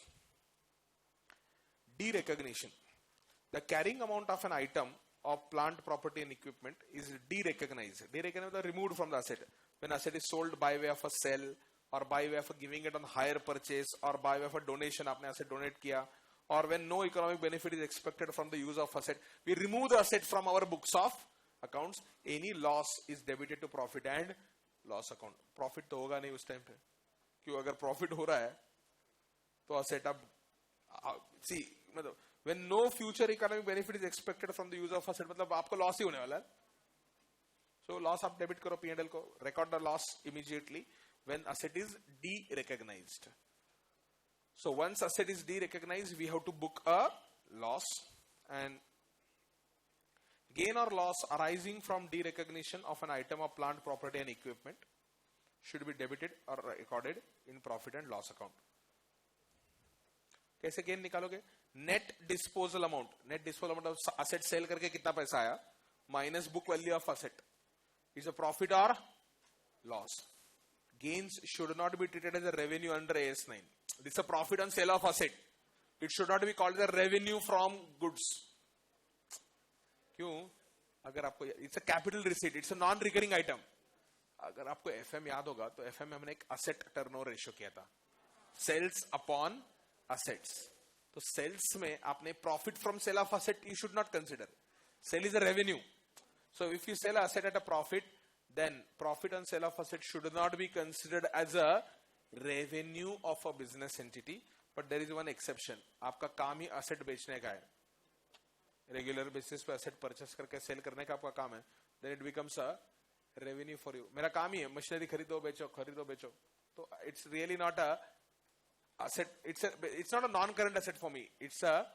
[SPEAKER 1] Derecognition. The carrying amount of an item of plant, property and equipment is derecognized. Derecognized means removed from the asset. When asset is sold by way of a sell, or by way of a giving it on hire purchase, or by way of a donation, आपने asset donate किया, or when no economic benefit is expected from the use of asset, we remove the asset from our books of accounts. Any loss is debited to profit and loss account. Profit तो होगा नहीं उस time पे, क्यों? अगर profit हो रहा है तो asset अब see मतलब when no future economic benefit is expected from the use of asset, मतलब आपको loss ही होने वाला है. So loss आप debit करो P&L को, record the loss immediately when asset is derecognized. So once asset is derecognized, we have to book a loss, and gain or loss arising from derecognition of an item of plant, property and equipment should be debited or recorded in profit and loss account. कैसे gain निकालोगे? Net disposal amount. Net disposal amount asset sale करके कितना पैसा आया minus book value of asset is a profit और loss. Gains should not be treated as a revenue under AS9. This is a profit on sale of asset. It should not be called the revenue from goods. क्यों? अगर आपको it's a capital receipt, it's a non-recurring item. अगर आपको FM याद होगा तो FM में हमने एक asset turnover ratio किया था, sales upon assets. तो sales में आपने profit from sale of asset you should not consider. Sale is a revenue. So if you sell asset at a profit, then profit on sale of asset should not be considered as a revenue of a business entity. But there is one exception. आपका काम ही asset बेचने का है, regular basis पे asset purchase करके cell करने का आपका काम है, then it becomes a revenue for you. मेरा काम ही है मशीनरी खरीदो बेचो. तो it's really not a asset. It's not a non-current asset for me. It's a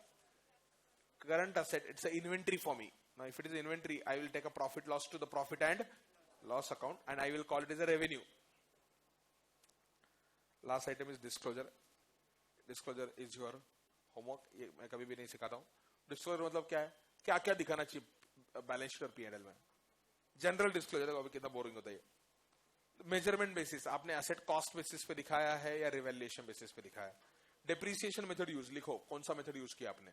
[SPEAKER 1] current asset. It's an inventory for me. Now, if it is inventory, I will take a profit loss to the profit and loss account, and I will call it as a revenue. Last item is disclosure. Disclosure is your homework. ये मैं कभी भी नहीं सिखाता हूँ. Disclosure मतलब क्या है? क्या क्या दिखाना चाहिए बैलेंस शीट और P&L में? जनरल डिस्क्लोजर अभी कितना बोरिंग होता है. मेजरमेंट बेसिस आपने एसेट कॉस्ट बेसिस पे दिखाया है या रिवैल्यूएशन बेसिस पे दिखाया है. डेप्रिसिएशन मेथड यूज लिखो, कौन सा मेथड यूज किया आपने.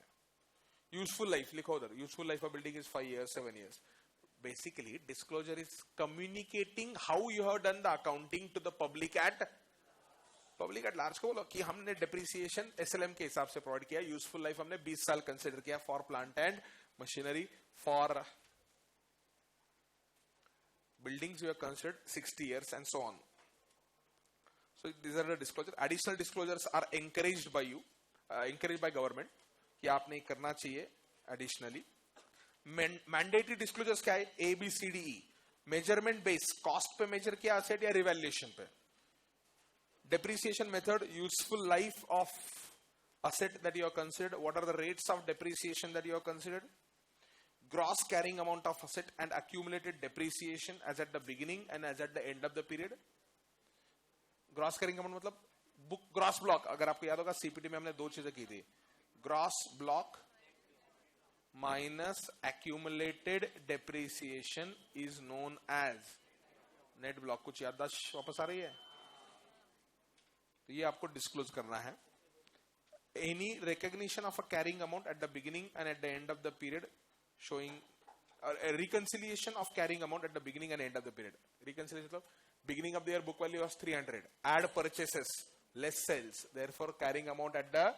[SPEAKER 1] यूजफुल लाइफ लिखो उधर. Useful life of building is 5 years 7 years. Basically, disclosure is communicating how you have done the accounting to the public at large को बोलो कि हमने depreciation SLM के हिसाब से प्रोवाइड किया. यूजफुल लाइफ हमने 20 साल कंसिडर किया for plant and machinery. For buildings we have considered 60 years and so on. So these are the disclosures. Additional disclosures are encouraged by you, encouraged by government कि आपने करना चाहिए additionally. Mandatory disclosures क्या है? A, B, C, D, E. Measurement base, cost पे measure किया asset या revaluation पे. Depreciation method, useful life of asset that you have considered. What are the rates of depreciation that you have considered? Gross carrying amount of asset and accumulated depreciation as at the beginning and as at the end of the period. Gross carrying amount मतलब book gross block. अगर आपको याद होगा CPT में हमने दो चीजें की थी. Gross block minus accumulated depreciation is known as net block. कुछ याददाश्त वापस आ रही है? तो ये आपको disclose करना है. Any recognition of a carrying amount at the beginning and at the end of the period, showing a reconciliation of carrying amount at the beginning and end of the period. Reconciliation of beginning of the year book value was 300. Add purchases, less sales. Therefore, carrying amount at the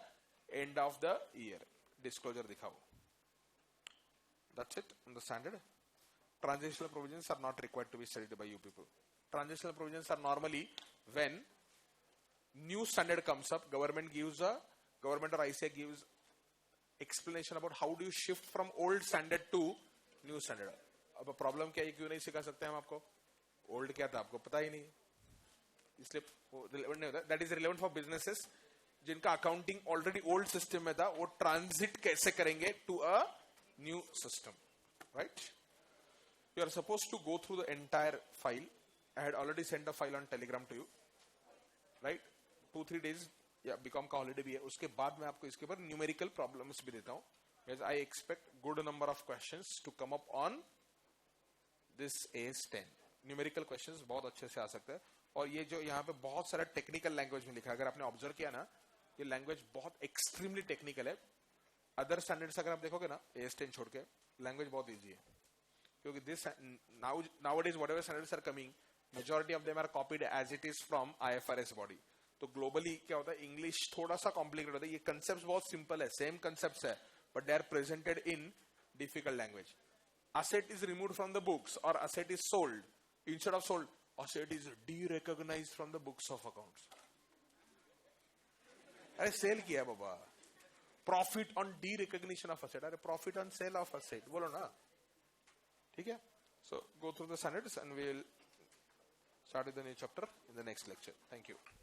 [SPEAKER 1] end of the year. Disclosure दिखाओ. That's it. Understand it? Transitional provisions are not required to be studied by you people. Transitional provisions are normally when new standard comes up, government or ICA gives explanation about how do you shift from old standard to new standard. अब problem क्या है, क्यों नहीं सिखा सकते हम आपको? Old क्या था आपको पता ही नहीं, इसलिए रिलेवेंट नहीं होता. That is relevant for businesses जिनका अकाउंटिंग ऑलरेडी ओल्ड सिस्टम में था. वो ट्रांजिट कैसे करेंगे to a new system, right? You are suppose to go through the entire file. I had already send a file on Telegram to you, right? 2-3 days या BCom का holiday भी है. उसके बाद मैं आपको इसके ऊपर न्यूमेरिकल प्रॉब्लम्स भी देता हूं. I expect good number of questions to come up on this AS10. Numerical questions बहुत अच्छे से आ सकते हैं. और ये जो यहाँ पे बहुत सारा टेक्निकल लैंग्वेज में लिखा है, अगर आपने ऑब्जर्व किया ना, ये लैंग्वेज बहुत एक्सट्रीमली टेक्निकल है. अदर स्टैंडर्ड्स अगर आप देखोगे ना, AS10 छोड़ के, लैंग्वेज बहुत इजी है, क्योंकि this nowadays whatever standards are coming, majority of them are copied as it is from IFRS body. तो ग्लोबली क्या होता है, इंग्लिश थोड़ा सा कॉम्प्लिकेटेड होता है, ये कंसेप्ट बहुत सिंपल है, सेम कंसेप्ट है, but they are presented in difficult language. Asset is removed from the books or asset is sold. Instead of sold, asset is de-recognized from the books of accounts. अरे cell किया बाबा. Profit on de-recognition of asset. अरे profit on sale of asset. बोलो ना. ठीक है? So go through the standards and we'll start with the new chapter in the next lecture. Thank you.